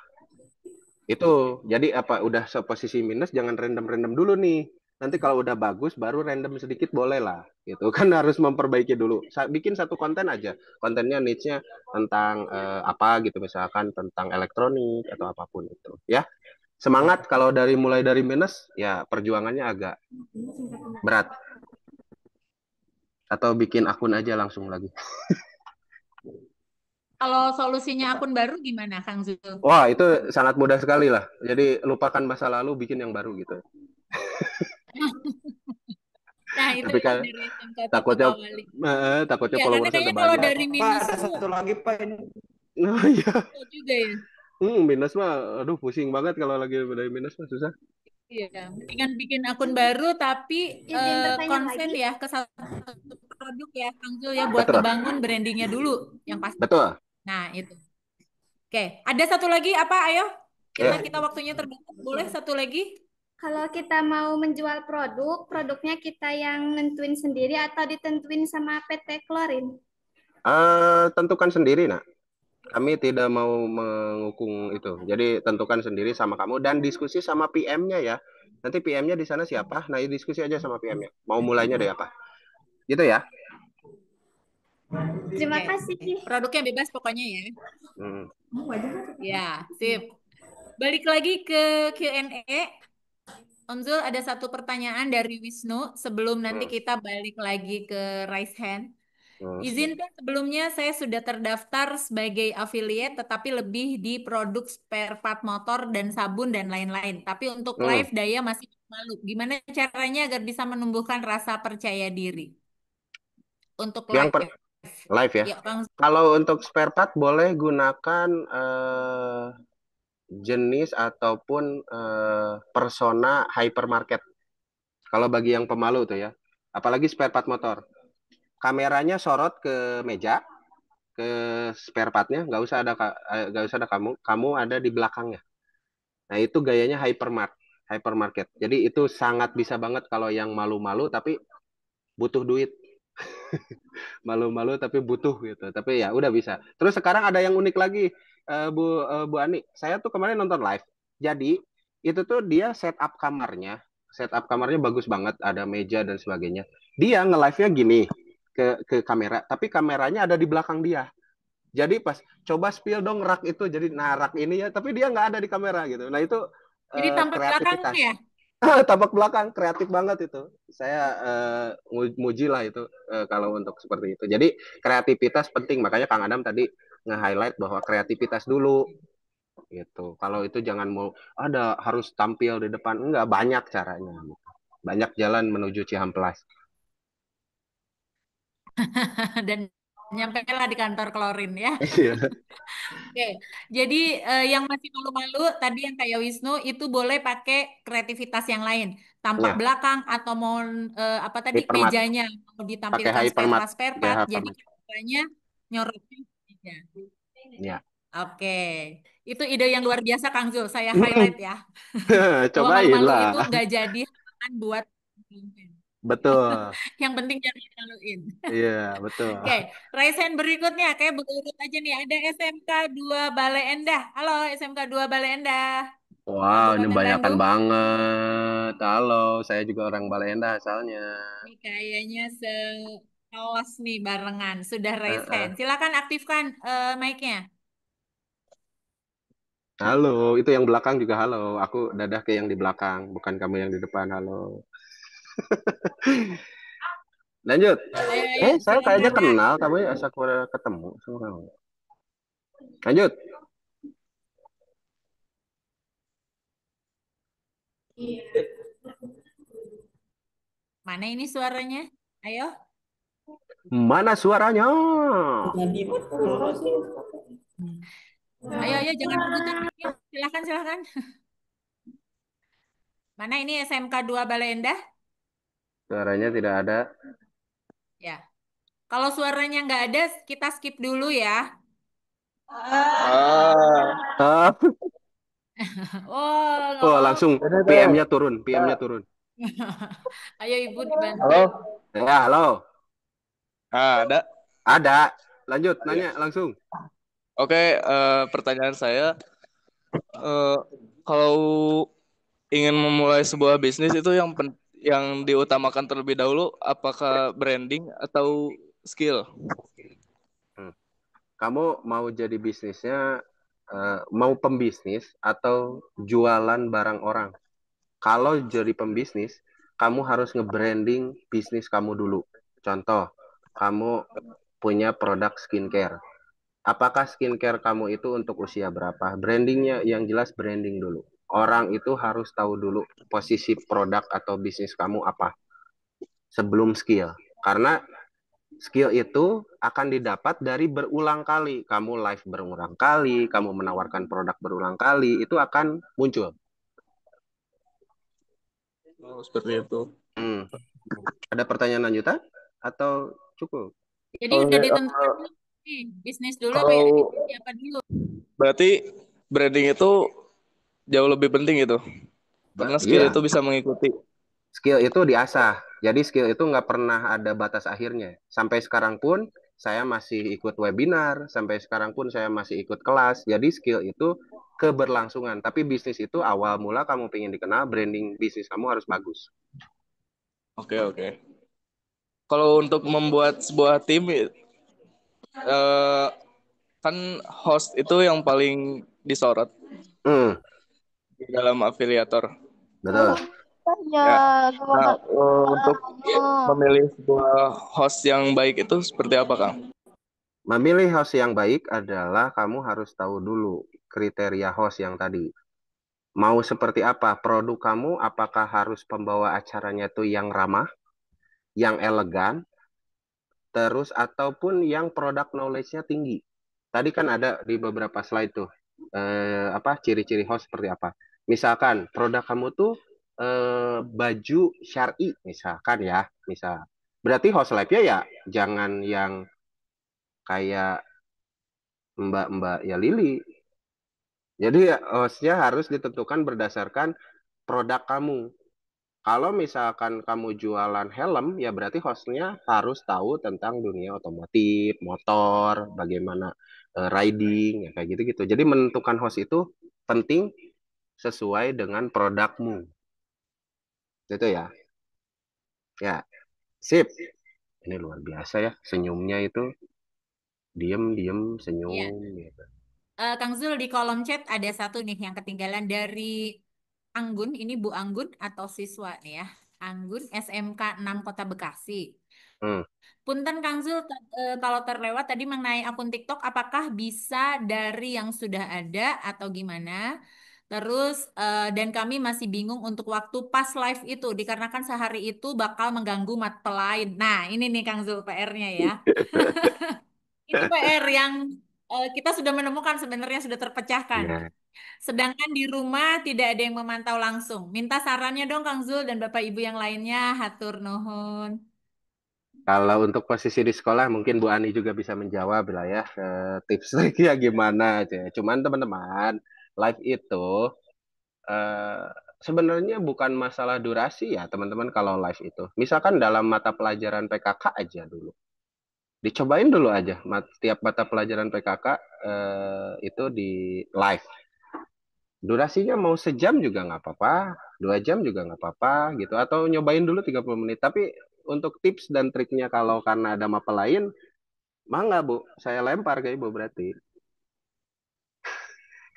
itu jadi apa? Udah posisi minus, jangan random-random dulu nih. Nanti kalau udah bagus, baru random sedikit boleh lah. Gitu kan harus memperbaiki dulu. Bikin satu konten aja. Kontennya niche-nya tentang apa gitu, misalkan tentang elektronik atau apapun itu. Ya, semangat. Kalau mulai dari minus, ya perjuangannya agak berat. Atau bikin akun aja langsung lagi. Kalau solusinya akun baru gimana, Kang Zul? Wah, itu sangat mudah sekali lah. Jadi lupakan masa lalu, bikin yang baru gitu. Nah, itu Tapi kan dari SMK takutnya ya, karena followersnya kayaknya udah kalau banyak. dari Pak minus ada tuh satu lagi Pak ini. Nah, iya. juga ya. Minus mah, aduh pusing banget kalau lagi dari minus mah susah. Iya, mendingan bikin akun baru tapi Izin bertanya konsen lagi. ya ke satu produk ya, Kang Zul ya, buat Betul. ngebangun brandingnya dulu yang pasti. Betul. Nah, itu. Oke, ada satu lagi apa? Ayo, kita waktunya terbatas. Boleh satu lagi? Kalau kita mau menjual produknya kita yang nentuin sendiri atau ditentuin sama PT Klorin? Tentukan sendiri, nak. Kami tidak mau mengukung itu. Jadi tentukan sendiri sama kamu dan diskusi sama PM-nya ya. Nanti PM-nya di sana siapa? Nah, diskusi aja sama PM-nya. Mau mulainya dari apa? Gitu ya. Terima kasih. Produknya bebas pokoknya ya. Hmm. Ya, sip. Balik lagi ke Q&A. Om Zul, ada satu pertanyaan dari Wisnu sebelum nanti kita balik lagi ke raise hand. Izinkan sebelumnya saya sudah terdaftar sebagai affiliate tetapi lebih di produk spare part motor dan sabun dan lain-lain. Tapi untuk live Daya masih malu. Gimana caranya agar bisa menumbuhkan rasa percaya diri? Untuk live. Live ya. Kalau untuk spare part boleh gunakan jenis ataupun persona hypermarket. Kalau bagi yang pemalu tuh ya. Apalagi spare part motor. Kameranya sorot ke meja, ke spare partnya, nggak usah ada kamu ada di belakangnya. Nah, itu gayanya hypermarket. Jadi itu sangat bisa banget kalau yang malu-malu tapi butuh duit. Malu-malu tapi butuh gitu. Tapi ya udah bisa. Terus sekarang ada yang unik lagi, Bu Ani. Saya tuh kemarin nonton live. Jadi itu tuh dia setup kamarnya bagus banget, ada meja dan sebagainya. Dia nge-live-nya gini ke kamera, tapi kameranya ada di belakang dia. Jadi pas coba spill dong rak itu, jadi rak ini ya, tapi dia nggak ada di kamera gitu. Nah itu jadi tampak belakang ya? Tampak belakang, kreatif banget itu. Saya muji lah itu kalau untuk seperti itu. Jadi kreativitas penting, makanya Kang Adam tadi nge-highlight bahwa kreativitas dulu gitu. Kalau itu jangan mau harus tampil di depan, enggak, banyak caranya. Banyak jalan menuju Cihamplas. Dan nyampe lah di kantor Klorin ya. Iya. Oke, jadi yang masih malu-malu tadi yang kayak Wisnu itu boleh pakai kreativitas yang lain, tampak belakang atau mau apa tadi mejanya mau ditampilkan spare part, jadi kameranya nyorotnya meja. Ya. Oke, itu ide yang luar biasa Kang Zul, saya highlight ya. Cobain malu-malu lah. itu nggak jadi buat betul. Yang penting jangan dimaluin. Iya, betul. Oke, raise hand berikutnya kayak berurut aja nih. Ada SMK 2 Bale Endah. Halo SMK 2 Bale Endah. Wow, ini banyakan banget. Halo, saya juga orang Bale Endah asalnya. Ini kayaknya sekelas nih barengan. Sudah raise hand. Silakan aktifkan mic-nya. Halo, itu yang belakang juga halo. Aku dadah ke yang di belakang, bukan kamu yang di depan. Halo. Lanjut. Ayo, Saya kayaknya silakan. kenal, tapi asa kurang ketemu sama kamu. Lanjut. Mana ini suaranya? Ayo. Mana suaranya? Ayo, jangan rebutan. Ayo, silakan. Mana ini SMK 2 Baleendah? Suaranya tidak ada. Ya. Kalau suaranya nggak ada, kita skip dulu ya. Ah. Oh, langsung PM-nya turun. Ayo Ibu dibantu. Halo? Ya, halo. Ada? Ada. Lanjut, nanya langsung. Oke, pertanyaan saya, kalau ingin memulai sebuah bisnis itu yang diutamakan terlebih dahulu, apakah branding atau skill? Kamu mau jadi bisnisnya, mau pembisnis atau jualan barang orang? Kalau jadi pembisnis, kamu harus nge-branding bisnis kamu dulu. Contoh, kamu punya produk skincare. Apakah skincare kamu itu untuk usia berapa? Brandingnya yang jelas branding dulu. Orang itu harus tahu dulu posisi produk atau bisnis kamu apa sebelum skill. Karena skill itu akan didapat dari berulang kali. Kamu live berulang kali, kamu menawarkan produk berulang kali, itu akan muncul. Oh, seperti itu. Ada pertanyaan lanjutan atau cukup? Jadi udah ditentukan nih, bisnis dulu apa dulu? Berarti branding itu jauh lebih penting itu. Karena skill itu bisa mengikuti. Skill itu diasah. Jadi skill itu nggak pernah ada batas akhirnya. Sampai sekarang pun saya masih ikut webinar, sampai sekarang pun saya masih ikut kelas. Jadi skill itu keberlangsungan. Tapi bisnis itu awal mula kamu pengen dikenal, branding bisnis kamu harus bagus. Oke. Kalau untuk membuat sebuah tim, kan host itu yang paling disorot di dalam afiliator. Betul. Ya. Nah, untuk memilih sebuah host yang baik itu seperti apa, Kang? Memilih host yang baik adalah kamu harus tahu dulu kriteria host yang tadi. Mau seperti apa produk kamu? Apakah harus pembawa acaranya tuh yang ramah, yang elegan, terus ataupun yang product knowledge-nya tinggi. Tadi kan ada di beberapa slide tuh ciri-ciri host seperti apa. Misalkan produk kamu tuh baju syar'i misalkan ya, berarti host live-nya ya jangan yang kayak Mbak ya Lili. Jadi hostnya harus ditentukan berdasarkan produk kamu. Kalau misalkan kamu jualan helm, ya berarti hostnya harus tahu tentang dunia otomotif, motor, bagaimana riding, ya kayak gitu-gitu. Jadi menentukan host itu penting sesuai dengan produkmu. Itu ya. Ya, sip. Ini luar biasa ya, senyumnya itu. Diem, senyum. Iya. Gitu. Kang Zul, di kolom chat ada satu nih yang ketinggalan dari Anggun. Ini Bu Anggun atau siswa nih ya. Anggun, SMK 6 Kota Bekasi. Punten Kang Zul, kalau terlewat tadi mengenai akun TikTok, apakah bisa dari yang sudah ada atau gimana? Terus, dan kami masih bingung untuk waktu pas live itu, dikarenakan sehari itu bakal mengganggu mata lain. Nah, ini nih Kang Zul PR-nya ya. Ini PR yang kita sudah menemukan sebenarnya sudah terpecahkan. Ya. Sedangkan di rumah tidak ada yang memantau langsung. Minta sarannya dong Kang Zul dan Bapak Ibu yang lainnya. Hatur nuhun. Kalau untuk posisi di sekolah mungkin Bu Ani juga bisa menjawab lah ya, tips triknya gimana aja. Cuman teman-teman, live itu sebenarnya bukan masalah durasi ya teman-teman kalau live itu. Misalkan dalam mata pelajaran PKK aja dulu. Dicobain dulu aja tiap mata pelajaran PKK itu di live. Durasinya mau sejam juga nggak apa-apa, 2 jam juga nggak apa-apa gitu. Atau nyobain dulu 30 menit. Tapi untuk tips dan triknya kalau karena ada mapel lain, mangga Bu, saya lempar ke Ibu berarti.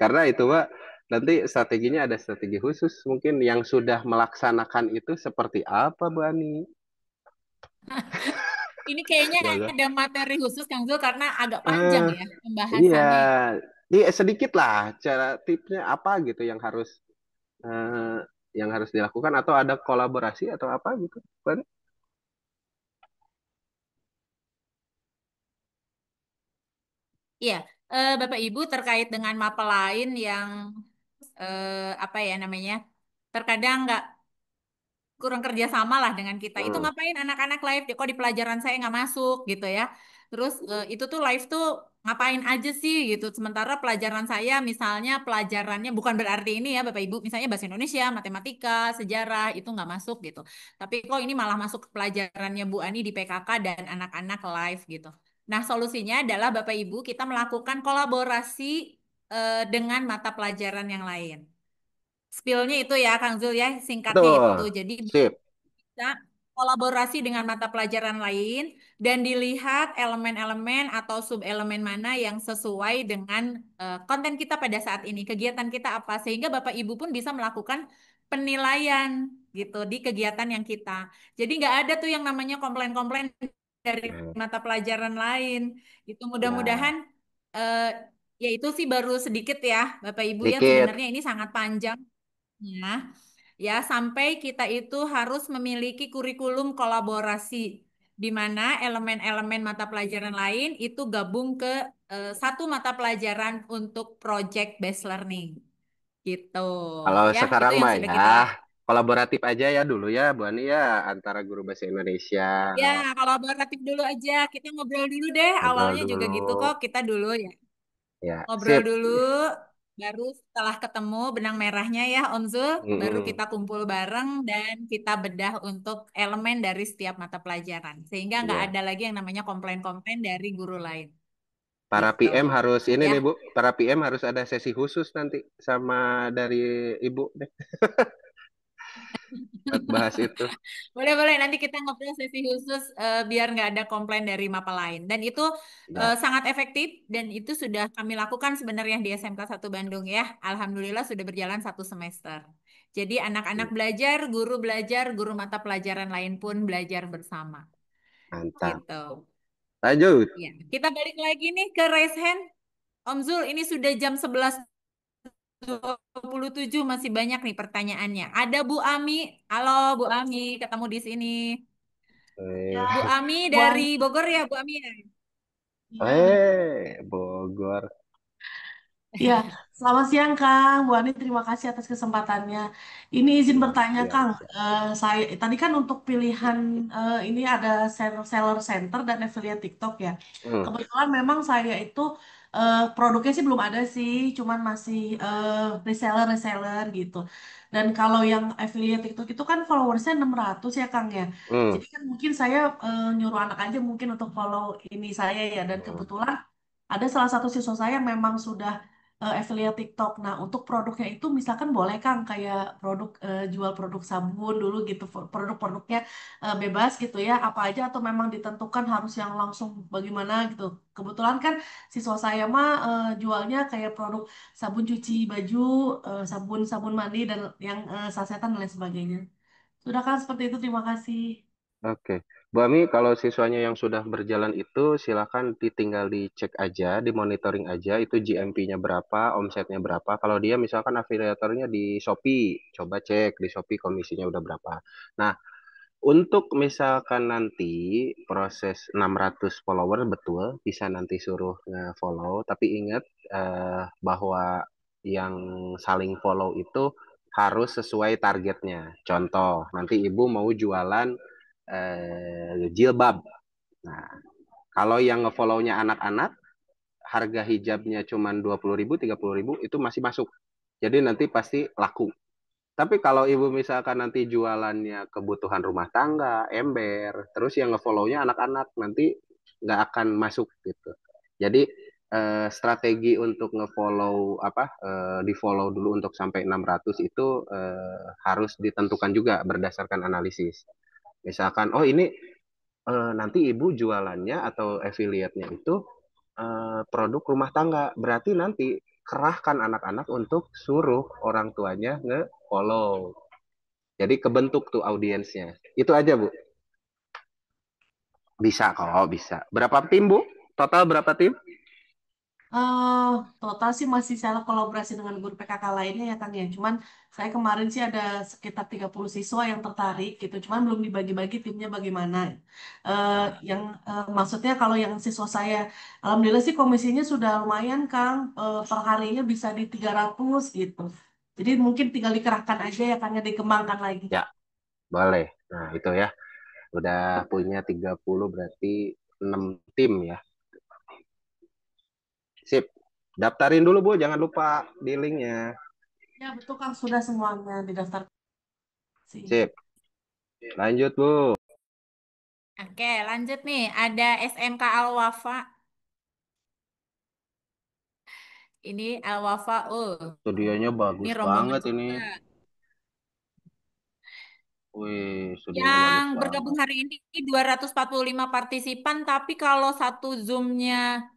Karena itu Pak, nanti strateginya ada strategi khusus mungkin yang sudah melaksanakan itu seperti apa Bu Ani? Ini kayaknya Boleh. ada materi khusus Kang Zul karena agak panjang Eh, ya iya, pembahasannya ya. sedikit lah cara tipsnya apa gitu eh, yang harus dilakukan atau ada kolaborasi atau apa gitu, Bu Ani? Iya, Bapak Ibu terkait dengan mapel lain yang apa ya namanya, terkadang nggak kurang kerja sama lah dengan kita. Itu Hmm. ngapain anak-anak live? Kok di pelajaran saya nggak masuk gitu ya? Terus itu tuh live tuh ngapain aja sih gitu? Sementara pelajaran saya misalnya pelajarannya bukan berarti ini ya Bapak Ibu, misalnya bahasa Indonesia, matematika, sejarah itu nggak masuk gitu. Tapi kok ini malah masuk ke pelajarannya Bu Ani di PKK dan anak-anak live gitu. Nah, solusinya adalah Bapak Ibu kita melakukan kolaborasi dengan mata pelajaran yang lain. Spillnya itu ya, Kang Zul ya, singkatnya itu. Betul, Jadi sip. bisa kolaborasi dengan mata pelajaran lain dan dilihat elemen-elemen atau sub-elemen mana yang sesuai dengan konten kita pada saat ini, kegiatan kita apa, sehingga Bapak Ibu pun bisa melakukan penilaian gitu di kegiatan yang kita. Jadi nggak ada tuh yang namanya komplain-komplain dari Hmm. mata pelajaran lain. Itu Ya, mudah-mudahan eh, ya itu sih baru sedikit ya, Bapak Ibu ya, dikit. sebenarnya ini sangat panjang. Ya, ya sampai kita itu harus memiliki kurikulum kolaborasi di mana elemen-elemen mata pelajaran lain itu gabung ke satu mata pelajaran untuk project based learning gitu. Kalau Ya, itu sekarang yang mah sudah ya kita kolaboratif aja ya dulu ya Bu Ani ya antara guru bahasa Indonesia ya kolaboratif dulu aja. Kita ngobrol dulu deh. ngobrol Awalnya juga dulu gitu kok. Kita dulu ya ya ngobrol sip. dulu, baru setelah ketemu benang merahnya ya Om Zul, baru Mm-mm. kita kumpul bareng dan kita bedah untuk elemen dari setiap mata pelajaran. Sehingga nggak Ya, ada lagi yang namanya komplain-komplain dari guru lain. para Gitu. PM harus ini Ya, nih Bu, para PM harus ada sesi khusus nanti sama dari Ibu deh buat bahas itu. boleh-boleh nanti kita ngobrol sesi khusus biar nggak ada komplain dari mapa lain. Dan itu Ya, sangat efektif dan itu sudah kami lakukan sebenarnya di SMK 1 Bandung ya. Alhamdulillah sudah berjalan 1 semester. Jadi anak-anak belajar, guru mata pelajaran lain pun belajar bersama. mantap. Gitu. Lanjut. Ya, kita balik lagi nih ke raise hand. Om Zul, ini sudah jam 11:27 masih banyak nih pertanyaannya. Ada Bu Ami. Halo Bu Ami, ketemu di sini. Bu Eh, Ami dari Bogor ya, Bu Ami ya? Bogor. Ya, selamat siang Kang. Bu Ani, terima kasih atas kesempatannya. Ini izin bertanya Siap, Kang, siap. saya tadi kan untuk pilihan ini ada seller center dan affiliate TikTok ya. Hmm. Kebetulan memang saya itu produknya sih belum ada sih, cuman masih reseller gitu. Dan kalau yang affiliate TikTok itu kan followersnya 600 ya Kang ya. Hmm. Jadi kan mungkin saya nyuruh anak aja mungkin untuk follow ini saya ya. Dan Hmm. kebetulan ada salah satu siswa saya yang memang sudah affiliate TikTok. Nah, untuk produknya itu misalkan boleh Kang kayak produk jual produk sabun dulu gitu, produk-produknya bebas gitu ya, apa aja atau memang ditentukan harus yang langsung bagaimana gitu. Kebetulan kan siswa saya mah jualnya kayak produk sabun cuci baju, sabun sabun mandi dan yang sasetan dan lain sebagainya. Sudah kan seperti itu, terima kasih. Oke, Bu Ami, kalau siswanya yang sudah berjalan itu silakan ditinggal dicek aja, dimonitoring aja itu GMP-nya berapa, omsetnya berapa. Kalau dia misalkan afiliatornya di Shopee, coba cek di Shopee komisinya udah berapa. Nah, untuk misalkan nanti proses 600 follower betul bisa nanti suruh nge-follow, tapi ingat bahwa yang saling follow itu harus sesuai targetnya. Contoh, nanti ibu mau jualan jilbab. Nah, kalau yang nge-follow-nya anak-anak, harga hijabnya cuma 20.000, 30.000 itu masih masuk. Jadi nanti pasti laku. Tapi kalau ibu misalkan nanti jualannya kebutuhan rumah tangga, ember, terus yang nge-follow-nya anak-anak, nanti nggak akan masuk gitu. Jadi strategi untuk nge-follow di-follow dulu untuk sampai 600 itu harus ditentukan juga berdasarkan analisis. Misalkan, oh ini nanti ibu jualannya atau affiliate-nya itu produk rumah tangga. Berarti nanti kerahkan anak-anak untuk suruh orang tuanya nge-follow. Jadi kebentuk tuh audiensnya. Itu aja, Bu. Bisa kok, bisa. Berapa tim, Bu? Total berapa tim? Total sih masih saya kolaborasi dengan guru PKK lainnya ya Kang ya. Cuman saya kemarin sih ada sekitar 30 siswa yang tertarik gitu. Cuman belum dibagi-bagi timnya bagaimana. Maksudnya kalau yang siswa saya, alhamdulillah sih komisinya sudah lumayan Kang. Per harinya bisa di 300 gitu. Jadi mungkin tinggal dikerahkan aja ya Kang ya, dikembangkan lagi. Ya, boleh. Nah, itu ya. Udah punya 30 berarti 6 tim ya. Sip. Daftarin dulu, Bu. Jangan lupa di linknya. Ya, betul Kang. Sudah semuanya didaftar. Sip. Lanjut, Bu. Oke, lanjut nih. Ada SMK Al-Wafa. Ini Al-Wafa. Studionya Ini bagus rombongan banget ini. juga. Wih, studionya Yang bagus banget. bergabung hari ini 245 partisipan, tapi kalau satu Zoom-nya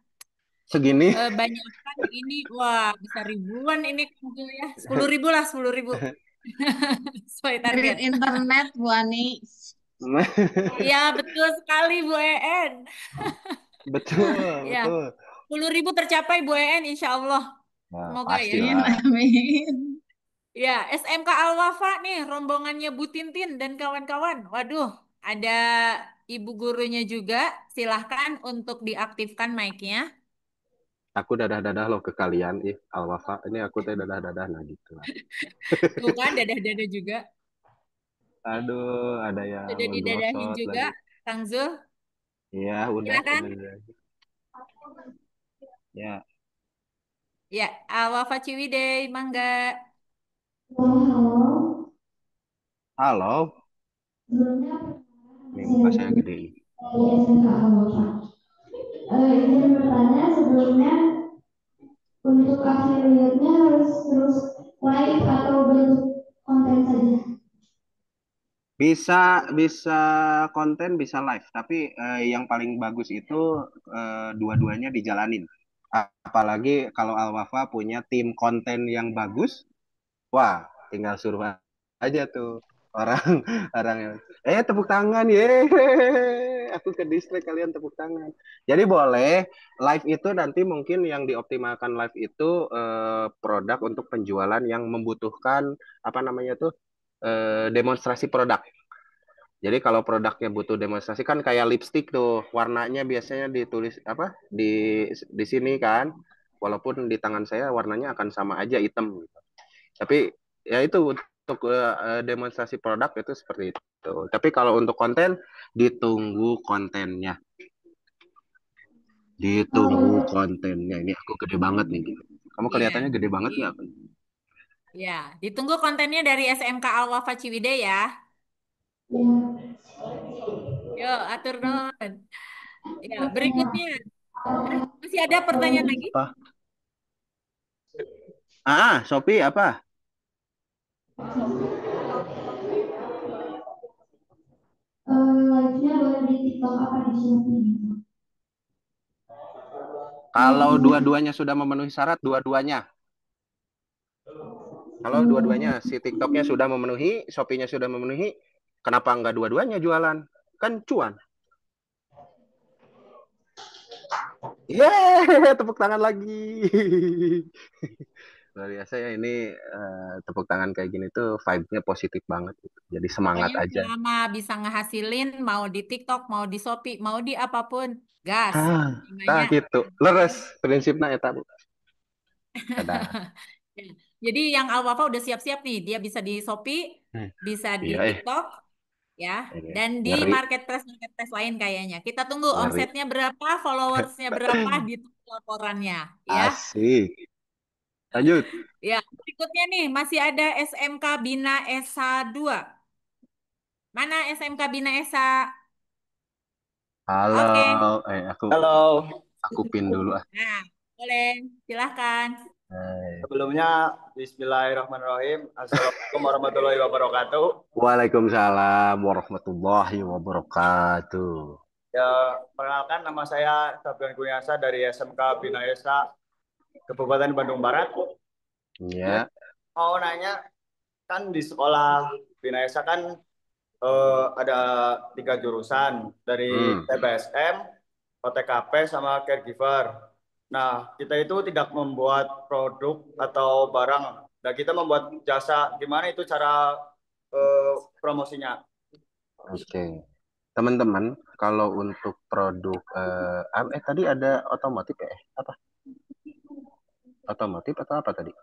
segini banyak kan ini, wah bisa ribuan ini ya. 10.000 lah, 10.000. Sesuai target. Internet, Bu Ani. Iya, betul sekali Bu En. Betul, Ya, betul. 10.000 tercapai Bu En, insya Allah. Nah, Semoga pasti ya. lah. Amin. Ya, SMK Al-Wafa nih, rombongannya Bu Tintin dan kawan-kawan. Waduh, ada ibu gurunya juga. Silahkan untuk diaktifkan mic-nya. Aku dadah-dadah loh ke kalian, Al-Wafa. Ini aku teh dadah-dadah, nah gitu lah. Tuh kan, dadah-dadah juga. Aduh, ada yang Sudah didadahin juga, lagi. Kang Zul. Iya, udah. Silakan. Ya. Ya, Al-Wafa Ciwidey, mangga. Halo. Ini muka saya gede. Izin bertanya sebelumnya, untuk affiliate-nya harus terus live atau bentuk konten saja? Bisa konten, bisa live, tapi yang paling bagus itu dua-duanya dijalanin. Apalagi kalau Al-Wafa punya tim konten yang bagus, wah, tinggal suruh aja tuh orang tepuk tangan ye, aku ke distrik, kalian tepuk tangan. Jadi boleh live itu nanti mungkin yang dioptimalkan live itu produk untuk penjualan yang membutuhkan apa namanya tuh demonstrasi produk. Jadi kalau produknya butuh demonstrasi kan kayak lipstick tuh, warnanya biasanya ditulis apa di sini kan, walaupun di tangan saya warnanya akan sama aja hitam. Tapi ya itu untuk demonstrasi produk itu seperti itu. Tapi kalau untuk konten, ditunggu kontennya. Ditunggu kontennya. Ini aku gede banget nih. Kamu kelihatannya gede banget nggak? Ya, ditunggu kontennya dari SMK Al-Wafa Ciwidey ya. Yo, atur nuhun. Ya, berikutnya. Masih ada pertanyaan lagi? Shopee apa? Live-nya boleh di TikTok apa di Shopee? Kalau dua-duanya sudah memenuhi syarat, dua-duanya. Kalau dua-duanya, si TikToknya sudah memenuhi, Shopee-nya sudah memenuhi, kenapa nggak dua-duanya jualan? Kan cuan. Yeay, tepuk tangan lagi. Luar biasa ya, ini tepuk tangan kayak gini tuh vibe-nya positif banget. Jadi semangat Pokoknya aja. selama bisa ngehasilin, mau di TikTok, mau di Shopee, mau di apapun, gas. Nah gitu, leres prinsipnya ya Bu. Jadi yang Al-Wafa udah siap-siap nih, dia bisa di Shopee, bisa di TikTok, ya, dan di marketplace lain kayaknya. Kita tunggu omsetnya berapa, followersnya berapa, di laporannya, ya. Asik. Lanjut. Ya, berikutnya nih masih ada SMK Bina Esa 2. Mana SMK Bina Esa? Halo, Halo. Aku pin dulu ah. Nah, boleh, silahkan. Sebelumnya, Bismillahirrahmanirrahim. Assalamualaikum warahmatullahi wabarakatuh. Waalaikumsalam warahmatullahi wabarakatuh. Ya, perkenalkan nama saya Sabian Gunyasa dari SMK Bina Esa. Kabupaten Bandung Barat. Ya. Mau nanya, kan di sekolah Bina Esa kan ada 3 jurusan dari TBSM, OTKP, sama caregiver. Nah, kita itu tidak membuat produk atau barang. Nah, kita membuat jasa. Gimana itu cara promosinya? Oke. Teman-teman, kalau untuk produk tadi ada otomotif ya? Apa? Otomotif atau apa tadi?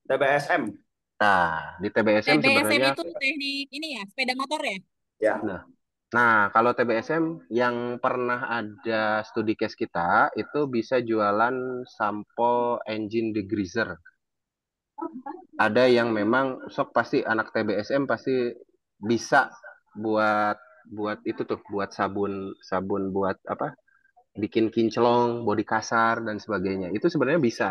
TBSM. Nah, di TBSM sebenarnya itu teknik ini ya, sepeda motor ya? Ya. Nah, kalau TBSM yang pernah ada studi case kita itu bisa jualan sampel engine degreaser. Ada yang memang sok pasti anak TBSM pasti bisa buat itu tuh, buat sabun buat apa? Bikin kinclong, body kasar dan sebagainya. Itu sebenarnya bisa.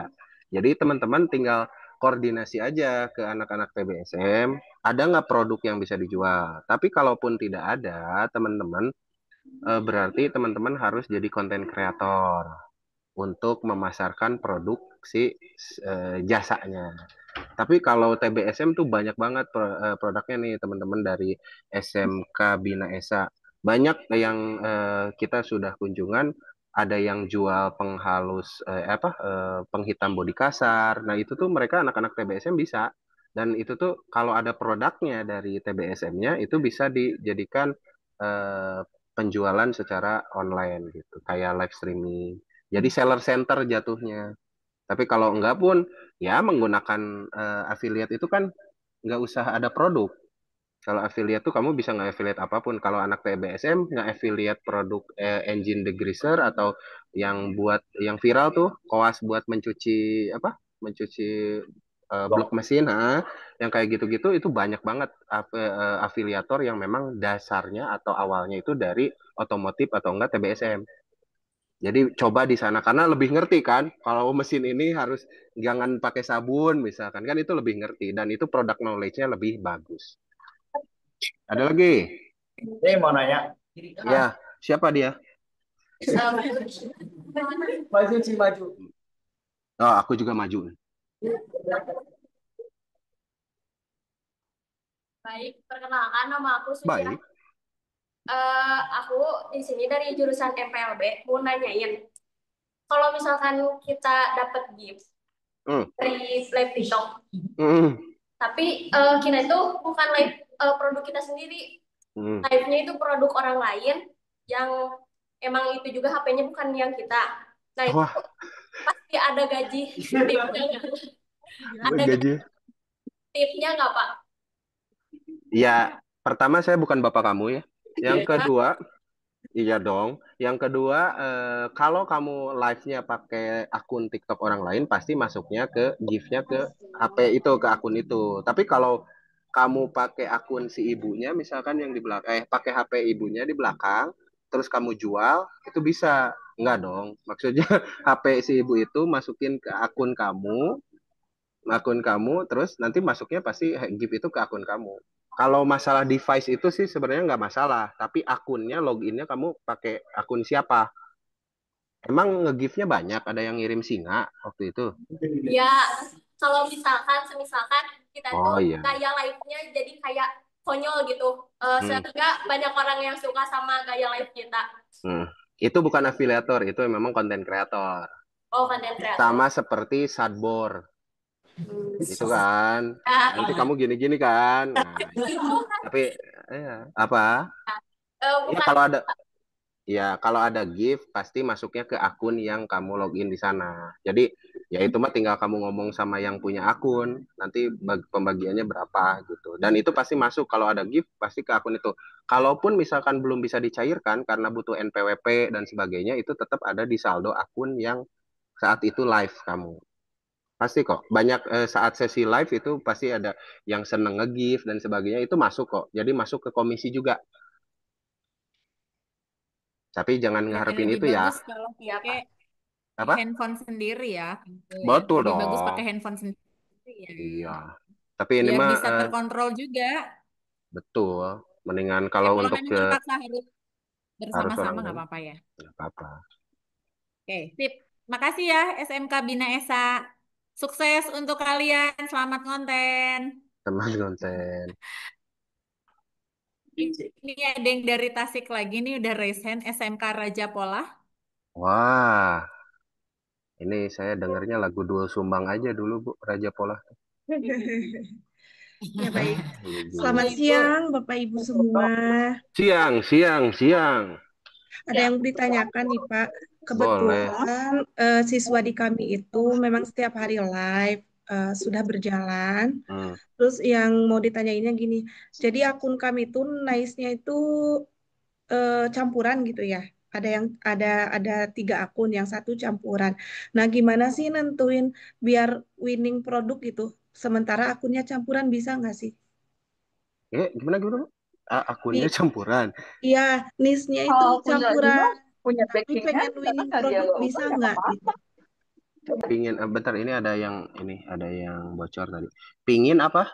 Jadi teman-teman tinggal koordinasi aja ke anak-anak TBSM, ada nggak produk yang bisa dijual. Tapi kalaupun tidak ada, teman-teman berarti teman-teman harus jadi konten kreator untuk memasarkan produk jasanya. Tapi kalau TBSM tuh banyak banget produknya nih teman-teman dari SMK Bina Esa. Banyak yang kita sudah kunjungan, ada yang jual penghalus penghitam bodi kasar. Nah, itu tuh mereka anak-anak TBSM bisa. Dan itu tuh kalau ada produknya dari TBSM-nya itu bisa dijadikan penjualan secara online gitu, kayak live streaming. Jadi seller center jatuhnya. Tapi kalau enggak pun ya menggunakan affiliate itu kan nggak usah ada produk. Kalau affiliate tuh kamu bisa nge-affiliate apapun. Kalau anak TBSM nge-affiliate produk engine degreaser atau yang viral tuh koas buat mencuci mencuci blok mesin, yang kayak gitu-gitu itu banyak banget afiliator yang memang dasarnya atau awalnya itu dari otomotif atau enggak TBSM. Jadi coba di sana karena lebih ngerti kan. Kalau mesin ini harus jangan pakai sabun misalkan kan itu lebih ngerti dan itu product knowledge-nya lebih bagus. Ada lagi? Ini mau nanya. Ya, siapa dia? Maju. Oh, aku juga maju. Baik, perkenalkan nama aku Suja. Baik. Aku di sini dari jurusan MPLB mau nanyain, kalau misalkan kita dapat gift dari live TikTok, tapi kita itu bukan live produk kita sendiri, live-nya itu produk orang lain yang emang itu juga HP-nya bukan yang kita. Nah itu pasti ada gaji tipnya nggak? Ada gaji tipnya nggak Pak? Ya, pertama saya bukan bapak kamu ya. Yang kedua, iya dong. Yang kedua, kalau kamu live-nya pakai akun TikTok orang lain, pasti masuknya ke gift-nya ke HP itu, ke akun itu. Tapi kalau kamu pakai akun si ibunya, misalkan yang di belakang, pakai HP ibunya di belakang, terus kamu jual, itu bisa. Enggak dong. Maksudnya HP si ibu itu masukin ke akun kamu, terus nanti masuknya pasti gift itu ke akun kamu. Kalau masalah device itu sih sebenarnya nggak masalah, tapi akunnya, loginnya kamu pakai akun siapa? Emang nge-gift-nya banyak, ada yang ngirim singa waktu itu? Ya, kalau misalkan kita tuh iya. gaya live-nya jadi kayak konyol gitu, sehingga banyak orang yang suka sama gaya live kita. Itu bukan afiliator, itu memang konten kreator. Oh, konten kreator. Sama seperti Sadbor. Itu kan nanti kamu gini-gini kan, nah, tapi apa kalau ada gift pasti masuknya ke akun yang kamu login di sana. Jadi ya itu mah tinggal kamu ngomong sama yang punya akun, nanti pembagiannya berapa gitu, dan itu pasti masuk. Kalau ada gift pasti ke akun itu. Kalaupun misalkan belum bisa dicairkan karena butuh NPWP dan sebagainya, itu tetap ada di saldo akun yang saat itu live kamu. Pasti kok, banyak saat sesi live itu pasti ada yang seneng nge-gift dan sebagainya, itu masuk kok. Jadi masuk ke komisi juga. Tapi jangan ngeharapin itu ya. Bagus kalau pakai Apa? handphone sendiri ya. Betul Lebih dong. bagus pakai handphone sendiri ya. Iya. Tapi ini biar mah bisa terkontrol juga. Betul. Mendingan kalau untuk memang terpaksa harus bersama-sama nggak apa-apa ya. Nggak apa-apa. Oke, sip. Makasih ya SMK Bina Esa. Sukses untuk kalian. Selamat konten. Teman konten. Ini ada yang dari Tasik lagi nih udah raise hand SMK Raja Pola. Wah, ini saya dengarnya lagu Duo Sumbang aja dulu Bu, Raja Pola. Ya baik. Selamat siang Bapak Ibu semua. Siang. Ada yang ditanyakan nih Pak. Boleh. Kebetulan siswa di kami itu memang setiap hari live sudah berjalan. Terus yang mau ditanyainnya gini, jadi akun kami itu nice-nya itu campuran gitu ya. Ada yang ada 3 akun, yang satu campuran. Nah, gimana sih nentuin biar winning produk gitu? Sementara akunnya campuran bisa nggak sih? Gimana Bu? Akunnya campuran. Iya, niche-nya itu campuran. Punya Tapi pengen winning produk bisa nggak gitu? Pingin, bentar ini ada yang bocor tadi. Pingin apa?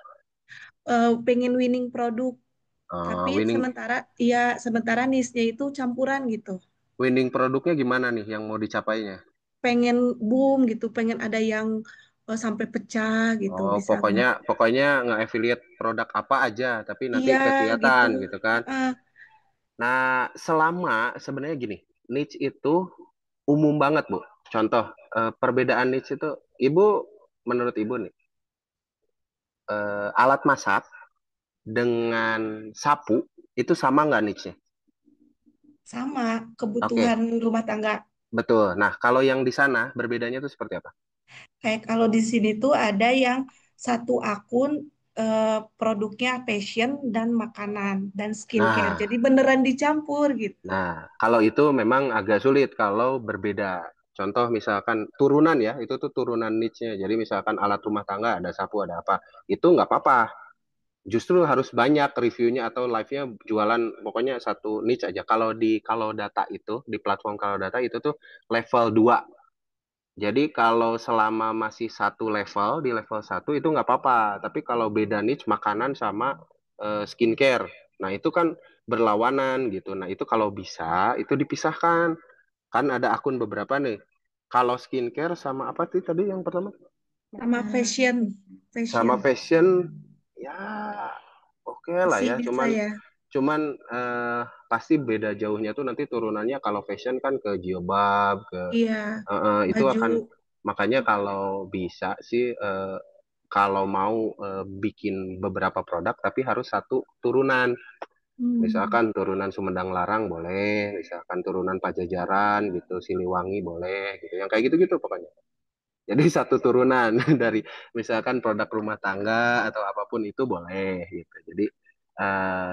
Pengen winning produk. Tapi sementara niche-nya itu campuran gitu. Winning produknya gimana nih yang mau dicapainya? Pengen boom gitu, pengen ada yang sampai pecah gitu. Oh, bisa pokoknya nge-affiliate produk apa aja, tapi nanti kelihatan gitu kan. Nah, sebenarnya gini, niche itu umum banget Bu. Contoh, perbedaan niche itu, menurut Ibu nih, alat masak dengan sapu itu sama nggak niche-nya? Sama, kebutuhan rumah tangga. Betul. Nah, kalau yang di sana berbedanya itu seperti apa? Kayak kalau di sini tuh ada yang satu akun produknya fashion dan makanan dan skincare. Jadi beneran dicampur gitu. Nah, kalau itu memang agak sulit kalau berbeda. Contoh misalkan turunan ya, itu tuh turunan niche-nya. Jadi misalkan alat rumah tangga, ada sapu, ada apa. Itu nggak apa-apa. Justru harus banyak reviewnya atau live-nya jualan pokoknya satu niche aja. Kalau di Data itu, di platform Data itu tuh level 2. Jadi kalau selama masih satu level, di level 1 itu nggak apa-apa. Tapi kalau beda niche makanan sama skincare, nah itu kan berlawanan gitu. Nah itu kalau bisa itu dipisahkan. Kan ada akun beberapa nih. Kalau skincare sama apa sih tadi yang pertama? Sama fashion. Sama fashion, ya oke lah ya. Cuman pasti beda jauhnya tuh nanti turunannya kalau fashion kan ke jilbab, itu akan, makanya kalau bisa sih kalau mau bikin beberapa produk tapi harus satu turunan. Misalkan turunan Sumedang Larang boleh, misalkan turunan Pajajaran gitu, Siliwangi boleh gitu. Yang kayak gitu-gitu pokoknya. Jadi satu turunan dari misalkan produk rumah tangga atau apapun itu boleh gitu. Jadi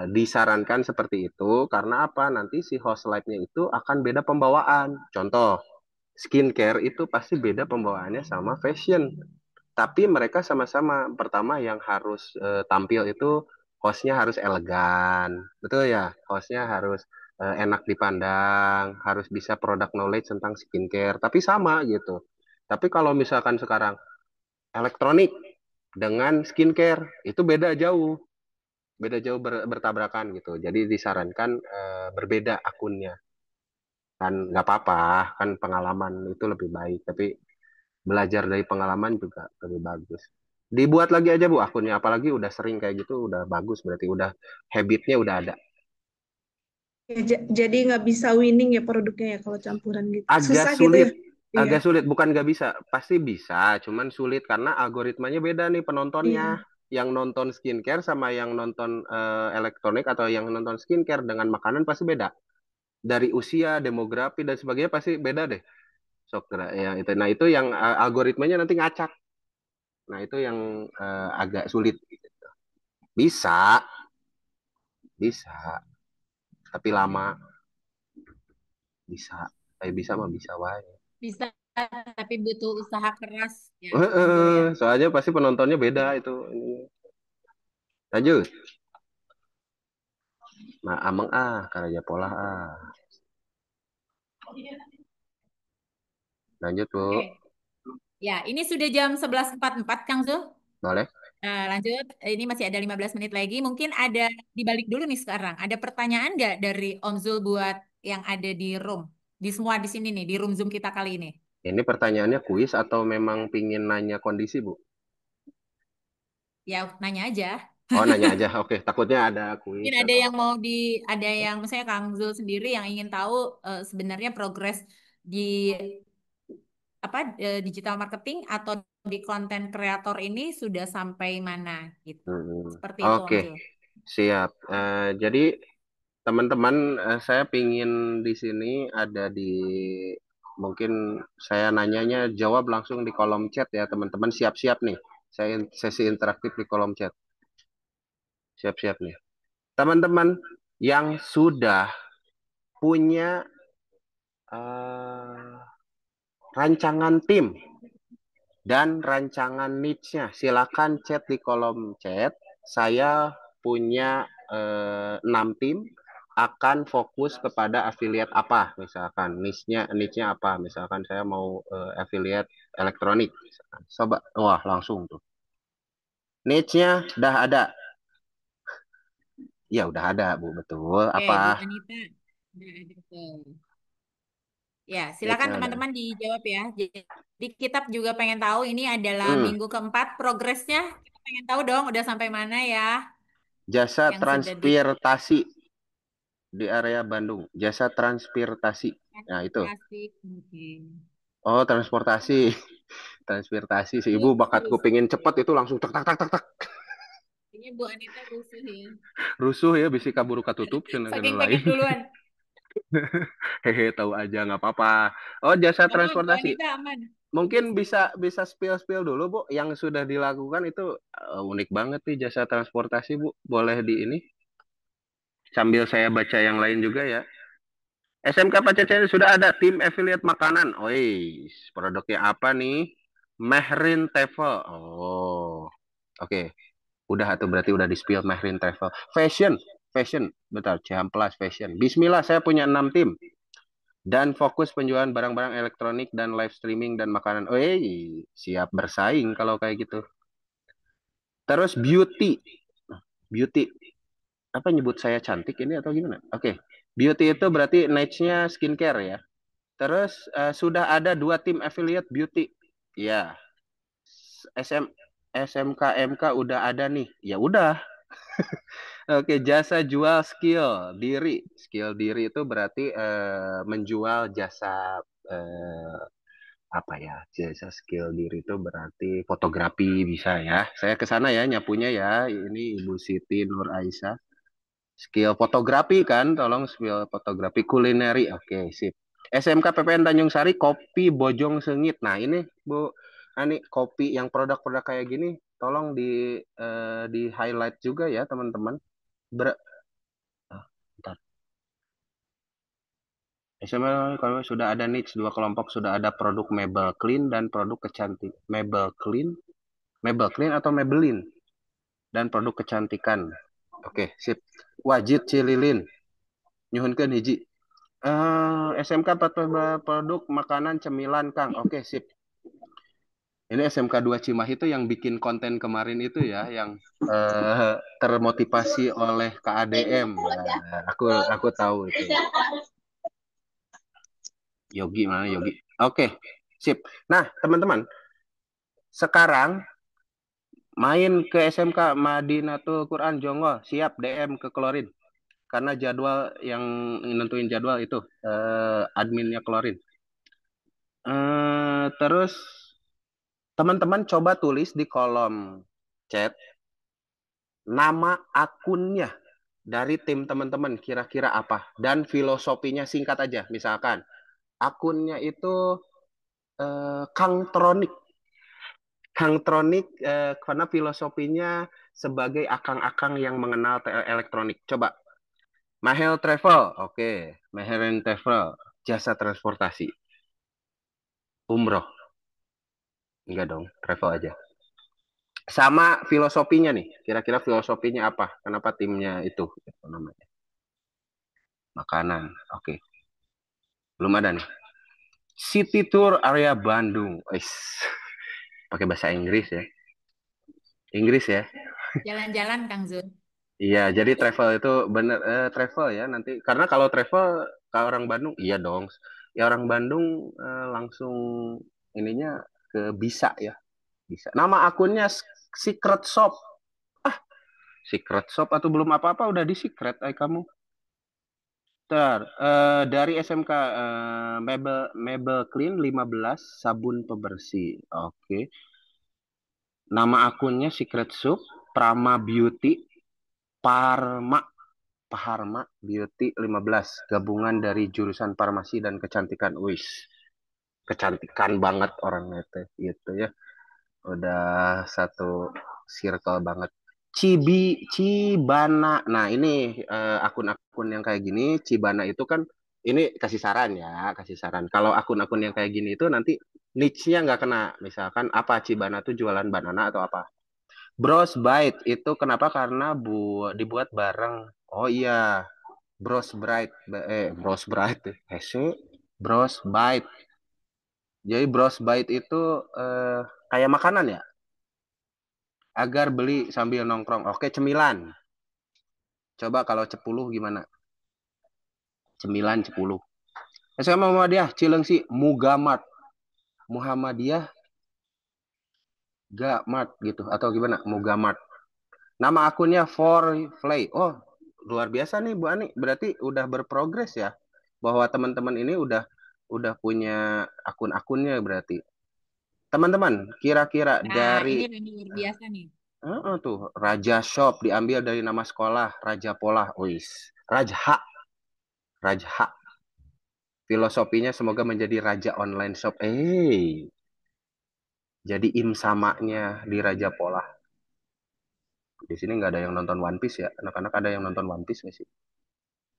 disarankan seperti itu karena apa? Nanti si host live-nya itu akan beda pembawaan. Contoh, skincare itu pasti beda pembawaannya sama fashion. Tapi mereka sama-sama. Pertama yang harus tampil itu hostnya harus elegan. Betul ya? Hostnya harus enak dipandang, harus bisa product knowledge tentang skincare. Tapi sama gitu. Tapi kalau misalkan sekarang elektronik dengan skincare itu beda jauh bertabrakan gitu. Jadi disarankan berbeda akunnya. Kan nggak apa-apa, kan pengalaman itu lebih baik. Tapi belajar dari pengalaman juga lebih bagus. Dibuat lagi aja Bu akunnya, apalagi udah sering kayak gitu, udah bagus berarti udah habitnya udah ada. Jadi nggak bisa winning ya produknya ya kalau campuran gitu. Agak sulit. Agak sulit, bukan nggak bisa, pasti bisa, cuman sulit karena algoritmanya beda nih penontonnya. Yang nonton skincare sama yang nonton elektronik atau yang nonton skincare dengan makanan pasti beda. Dari usia, demografi dan sebagainya pasti beda deh. Ya itu. Nah itu yang algoritmanya nanti ngacak. Nah itu yang agak sulit. Bisa, tapi lama. Bisa, bisa mah bisa wae. Bisa, tapi butuh usaha keras. Ya, soalnya pasti penontonnya beda itu. Lanjut. Nah, Ameng Raja Pola Lanjut Bu. Ya, ini sudah jam 11.44 Kang Zul. Boleh. Lanjut, ini masih ada 15 menit lagi. Mungkin ada dibalik dulu nih sekarang. Ada pertanyaan nggak dari Om Zul buat yang ada di room? Di semua di sini nih, di room Zoom kita kali ini. Ini pertanyaannya kuis atau memang pingin nanya kondisi, Bu? Ya, nanya aja. Oh, nanya aja. Oke, takutnya ada kuis Mungkin ada atau yang ada yang misalnya Kang Zul sendiri yang ingin tahu sebenarnya progres di digital marketing atau di konten kreator ini sudah sampai mana gitu. Seperti itu, Om Oke, Zul. siap. Jadi teman-teman, saya pingin di sini ada di mungkin saya nanyanya jawab langsung di kolom chat ya teman-teman. Siap-siap nih. Saya sesi interaktif di kolom chat. Siap-siap nih. Teman-teman yang sudah punya rancangan tim dan rancangan niche-nya, silakan chat di kolom chat. Saya punya 6 tim akan fokus kepada affiliate apa, misalkan niche-nya apa, misalkan saya mau affiliate elektronik, misalkan. Coba, wah langsung tuh. Niche-nya udah ada. Ya udah ada, Bu, betul. Oke, Apa? Bu Anita. Udah ada tuh. Ya, silakan Niche-nya ada. teman-teman dijawab ya. Jadi kita juga pengen tahu ini adalah minggu keempat progresnya. Kita pengen tahu dong udah sampai mana ya Jasa yang sudah transportasi di area Bandung. Jasa transportasi. Nah, itu. Oh, transportasi. Transportasi. Si ibu bakatku pengen cepat itu langsung tak tak tak tak tak. Ini Bu Anita rusuh ya. Rusuh ya, bisa kabur katutup cenah Saking lain. pengen duluan. Hehe, tahu aja nggak apa-apa. Oh, jasa Aman, Bu transportasi. Anita aman. Mungkin bisa spill dulu, Bu, yang sudah dilakukan itu unik banget nih jasa transportasi, Bu. Boleh di ini. Sambil saya baca yang lain juga ya. SMK Pacacayan sudah ada tim affiliate makanan. Oi, produknya apa nih? Mehrin Travel. Oh, oke. Udah atau berarti udah di-spill Mehrin Travel. Fashion. Betul, Cihamplas Fashion. Bismillah, saya punya 6 tim. Dan fokus penjualan barang-barang elektronik dan live streaming dan makanan. Oi, siap bersaing kalau kayak gitu. Terus beauty. Apa nyebut saya cantik ini atau gimana? Oke. Beauty itu berarti niche-nya skincare ya. Terus sudah ada 2 tim affiliate beauty. Ya. SMK MK udah ada nih. Ya udah. Oke, jasa jual skill diri. Skill diri itu berarti menjual jasa apa ya? Jasa skill diri itu berarti fotografi bisa ya. Saya ke sana ya nyapunya ya. Ini Ibu Siti Nur Aisyah. Skill fotografi kan, tolong skill fotografi kulineri. Oke, sip. SMK PPN Tanjung Sari kopi Bojong Sengit. Nah, ini Bu Ani kopi yang produk-produk kayak gini tolong di highlight juga ya, teman-teman. Bentar. SMK kalau sudah ada niche 2 kelompok, sudah ada produk Mebel Clean dan produk kecantik. Mebel Clean atau Maybelline dan produk kecantikan. Oke, sip. Wajib Cililin. Nyuhunkeun hiji. SMK produk makanan cemilan Kang. Oke, sip. Ini SMK 2 Cimahi itu yang bikin konten kemarin itu ya, yang termotivasi oleh KADM. Nah, aku tahu itu. Yogi mana Yogi? Oke, sip. Nah, teman-teman, sekarang main ke SMK Madinatul Quran Jonggol, siap DM ke Klorin. Karena jadwal yang nentuin jadwal itu adminnya Klorin. Terus teman-teman coba tulis di kolom chat nama akunnya dari tim teman-teman kira-kira apa dan filosofinya singkat aja. Misalkan akunnya itu Kang Tronik. Karena filosofinya sebagai akang-akang yang mengenal elektronik. Coba Mahel Travel, oke. Mahel Travel, jasa transportasi. Umroh. Enggak dong, travel aja. Sama filosofinya nih, kira-kira filosofinya apa? Kenapa timnya itu namanya? Makanan, oke. Belum ada nih. City Tour area Bandung. Pakai bahasa Inggris ya. Inggris ya. Jalan-jalan Kang Zul. Iya, jadi travel itu bener travel ya nanti. Karena kalau travel ke orang Bandung, iya dong. Ya orang Bandung langsung ininya ke bisa ya. Bisa. Nama akunnya Secret Shop. Secret Shop atau belum apa-apa udah di secret kamu. Dari SMK Mebel Clean 15 sabun pembersih. Oke. Nama akunnya Secret Shop, Prama Beauty, Paharma Beauty 15, gabungan dari jurusan farmasi dan kecantikan. Wis, kecantikan banget orangnya teh gitu ya. Udah satu circle banget. Cibana. Nah, ini akun-akun yang kayak gini, Cibana itu kan ini kasih saran ya, kasih saran. Kalau akun-akun yang kayak gini itu nanti niche-nya nggak kena. Misalkan apa Cibana tuh jualan banana atau apa. Bros Bite itu kenapa? Karena dibuat bareng. Oh iya, Bros Bright, Bros Bright, Bros Bite. Jadi Bros Bite itu kayak makanan ya, agar beli sambil nongkrong. Oke, cemilan. Coba kalau 10 gimana? Cemilan 10. SMA Muhammadiyah, Cilengsi, Mugamat. Muhammadiyah, Gamat gitu. Atau gimana? Mugamat. Nama akunnya For Play. Oh, luar biasa nih Bu Ani. Berarti udah berprogres ya. Bahwa teman-teman ini udah punya akun-akunnya berarti. Teman-teman, kira-kira Nah, dari ini luar biasa nih. tuh Raja Shop diambil dari nama sekolah Raja Polah. Wis, Rajha. Rajha. Filosofinya semoga menjadi raja online shop. Jadi im samanya di Raja Polah. Di sini nggak ada yang nonton One Piece ya. Anak-anak ada yang nonton One Piece nggak sih?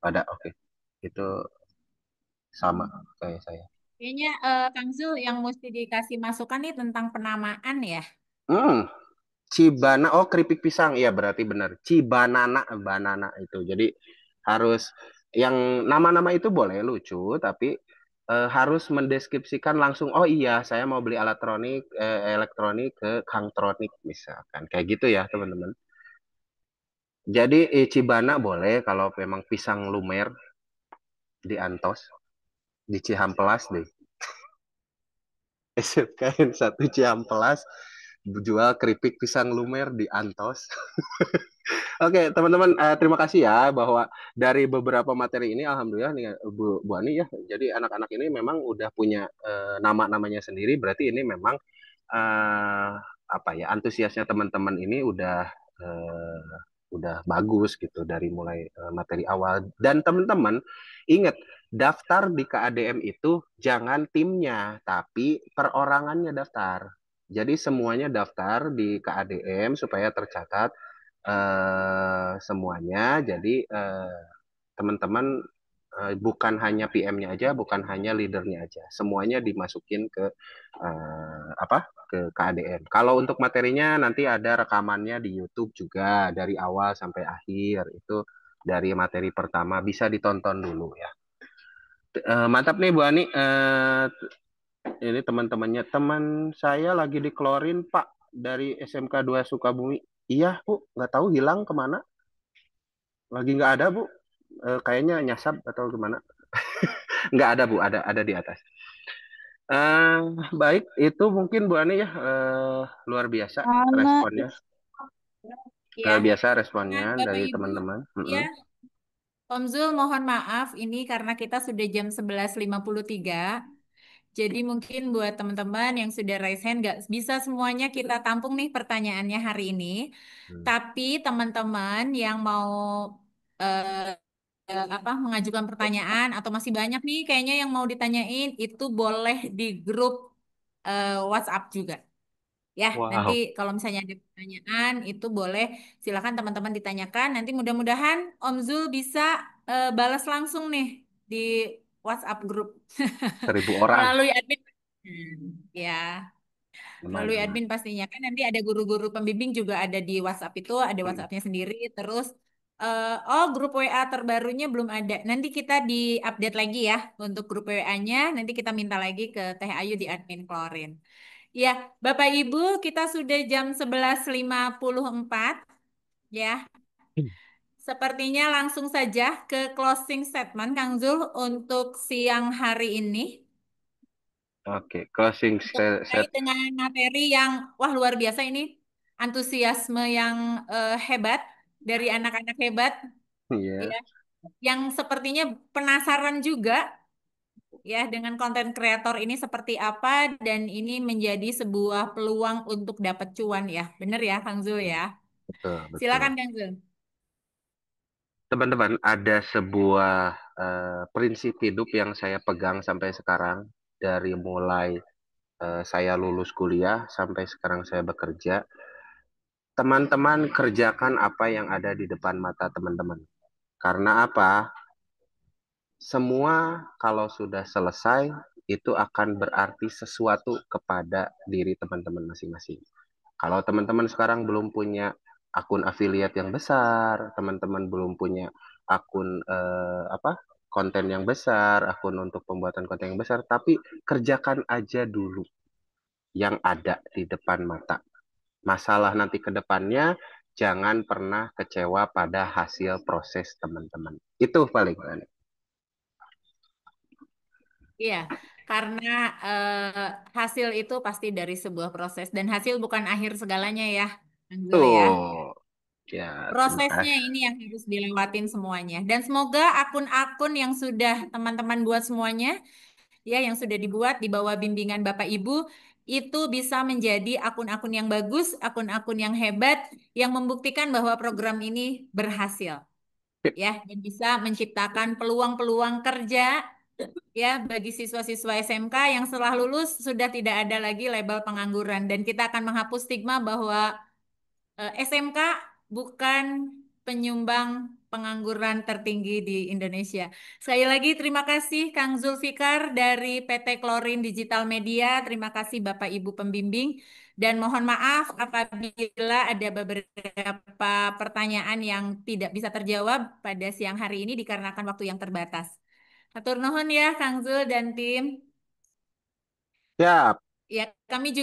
Ada, oke. Itu sama kayak saya. Kayaknya Kang Zul yang mesti dikasih masukan nih tentang penamaan ya. Cibana, oh keripik pisang, iya berarti benar. Cibanana, banana itu. Jadi harus yang nama-nama itu boleh lucu, tapi harus mendeskripsikan langsung. Oh iya, saya mau beli elektronik ke Kangtronik misalkan, kayak gitu ya teman-teman. Jadi Cibana boleh kalau memang pisang lumer di Antos, di Cihampelas deh. SMKN 1 Cihampelas jual keripik pisang lumer di Antos. Oke, teman-teman, terima kasih ya bahwa dari beberapa materi ini, alhamdulillah nih Bu Ani ya. Jadi anak-anak ini memang udah punya nama-namanya sendiri. Berarti ini memang apa ya, antusiasnya teman-teman ini udah bagus gitu dari mulai materi awal. Dan teman-teman ingat, daftar di KADM itu jangan timnya, tapi perorangannya daftar. Jadi semuanya daftar di KADM supaya tercatat semuanya. Jadi teman-teman bukan hanya PM-nya aja, bukan hanya leadernya aja, semuanya dimasukin ke ke KADM. Kalau untuk materinya nanti ada rekamannya di YouTube juga dari awal sampai akhir, itu dari materi pertama bisa ditonton dulu ya. Mantap nih Bu Ani. Ini teman-temannya, teman saya lagi dikeluarin Pak dari SMK 2 Sukabumi. Iya Bu, nggak tahu hilang kemana. Lagi nggak ada Bu. Kayaknya nyasar atau gimana. Nggak ada Bu, ada di atas. Baik, itu mungkin Bu Ani ya, luar biasa responnya. Ya. Biasa responnya Bapak dari Ibu, teman-teman. ya. Om Zul mohon maaf ini karena kita sudah jam 11.53. Jadi mungkin buat teman-teman yang sudah raise hand nggak bisa semuanya kita tampung nih pertanyaannya hari ini. Tapi teman-teman yang mau mengajukan pertanyaan atau masih banyak nih kayaknya yang mau ditanyain itu boleh di grup WhatsApp juga. Ya, nanti kalau misalnya ada pertanyaan itu boleh silakan teman-teman ditanyakan. Nanti mudah-mudahan Om Zul bisa balas langsung nih di WhatsApp grup 1.000 orang. melalui admin. Ya, melalui admin pastinya kan nanti ada guru-guru pembimbing juga ada di WhatsApp itu, ada WhatsAppnya sendiri. Terus grup WA terbarunya belum ada. Nanti kita di-update lagi ya untuk grup WA-nya. Nanti kita minta lagi ke Teh Ayu di admin Klorin. Ya, Bapak Ibu, kita sudah jam 11.54 ya. sepertinya langsung saja ke closing statement Kang Zul untuk siang hari ini. Oke, closing Terkait dengan materi yang wah luar biasa ini, antusiasme yang hebat dari anak-anak hebat, Iya. ya, yang sepertinya penasaran juga ya dengan konten kreator ini seperti apa dan ini menjadi sebuah peluang untuk dapat cuan ya, bener ya Kang Zul ya. Betul, betul. Silakan Kang Zul. Teman-teman, ada sebuah prinsip hidup yang saya pegang sampai sekarang dari mulai saya lulus kuliah sampai sekarang saya bekerja. Teman-teman kerjakan apa yang ada di depan mata teman-teman. Karena apa? Semua kalau sudah selesai itu akan berarti sesuatu kepada diri teman-teman masing-masing. Kalau teman-teman sekarang belum punya akun affiliate yang besar, teman-teman belum punya akun konten yang besar, akun untuk pembuatan konten yang besar, tapi kerjakan aja dulu yang ada di depan mata. Masalah nanti ke depannya jangan pernah kecewa pada hasil proses teman-teman. Itu paling penting. Iya, karena hasil itu pasti dari sebuah proses dan hasil bukan akhir segalanya ya, Kang Zul ya. Tuh. Ya, Prosesnya ini yang harus dilewatin semuanya. Dan semoga akun-akun yang sudah teman-teman buat semuanya, ya yang sudah dibuat di bawah bimbingan Bapak Ibu, itu bisa menjadi akun-akun yang bagus, akun-akun yang hebat, yang membuktikan bahwa program ini berhasil. Ya, dan bisa menciptakan peluang-peluang kerja ya bagi siswa-siswa SMK yang setelah lulus sudah tidak ada lagi label pengangguran dan kita akan menghapus stigma bahwa SMK bukan penyumbang pengangguran tertinggi di Indonesia. Sekali lagi terima kasih Kang Zulfikar dari PT Klorin Digital Media. Terima kasih Bapak Ibu pembimbing dan mohon maaf apabila ada beberapa pertanyaan yang tidak bisa terjawab pada siang hari ini dikarenakan waktu yang terbatas. Hatur nuhun ya Kang Zul dan tim. Siap. Ya, kami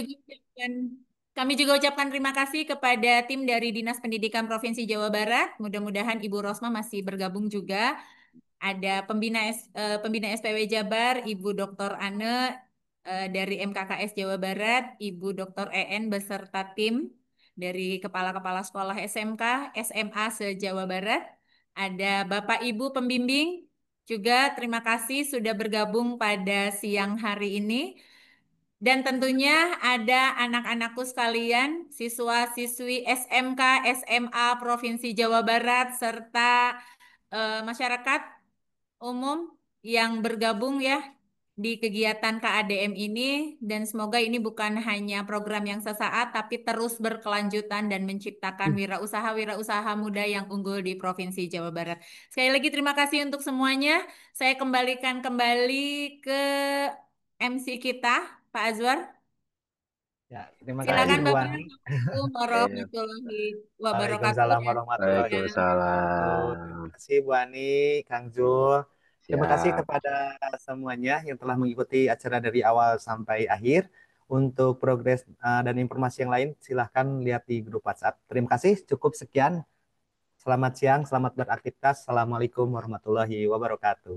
juga ucapkan terima kasih kepada tim dari Dinas Pendidikan Provinsi Jawa Barat. Mudah-mudahan Ibu Rosma masih bergabung juga. Ada pembina SPW Jabar, Ibu Dr. Ane dari MKKS Jawa Barat, Ibu Dr. EN beserta tim dari kepala-kepala sekolah SMK, SMA se-Jawa Barat. Ada Bapak Ibu pembimbing juga terima kasih sudah bergabung pada siang hari ini. Dan tentunya ada anak-anakku sekalian, siswa-siswi SMK, SMA Provinsi Jawa Barat, serta masyarakat umum yang bergabung ya di kegiatan KADM ini. Dan semoga ini bukan hanya program yang sesaat, tapi terus berkelanjutan dan menciptakan wirausaha-wirausaha muda yang unggul di Provinsi Jawa Barat. Sekali lagi terima kasih untuk semuanya. Saya kembalikan kembali ke MC kita. Pak Azwar. Ya, terima Silakan kasih Bu Bapak. Ani. Assalamualaikum warahmatullahi wabarakatuh. Waalaikumsalam warahmatullahi wabarakatuh. Terima kasih Bu Ani, Kang Zul. Terima kasih kepada semuanya yang telah mengikuti acara dari awal sampai akhir. Untuk progres dan informasi yang lain silahkan lihat di grup WhatsApp. Terima kasih, cukup sekian. Selamat siang, selamat beraktivitas. Assalamualaikum warahmatullahi wabarakatuh.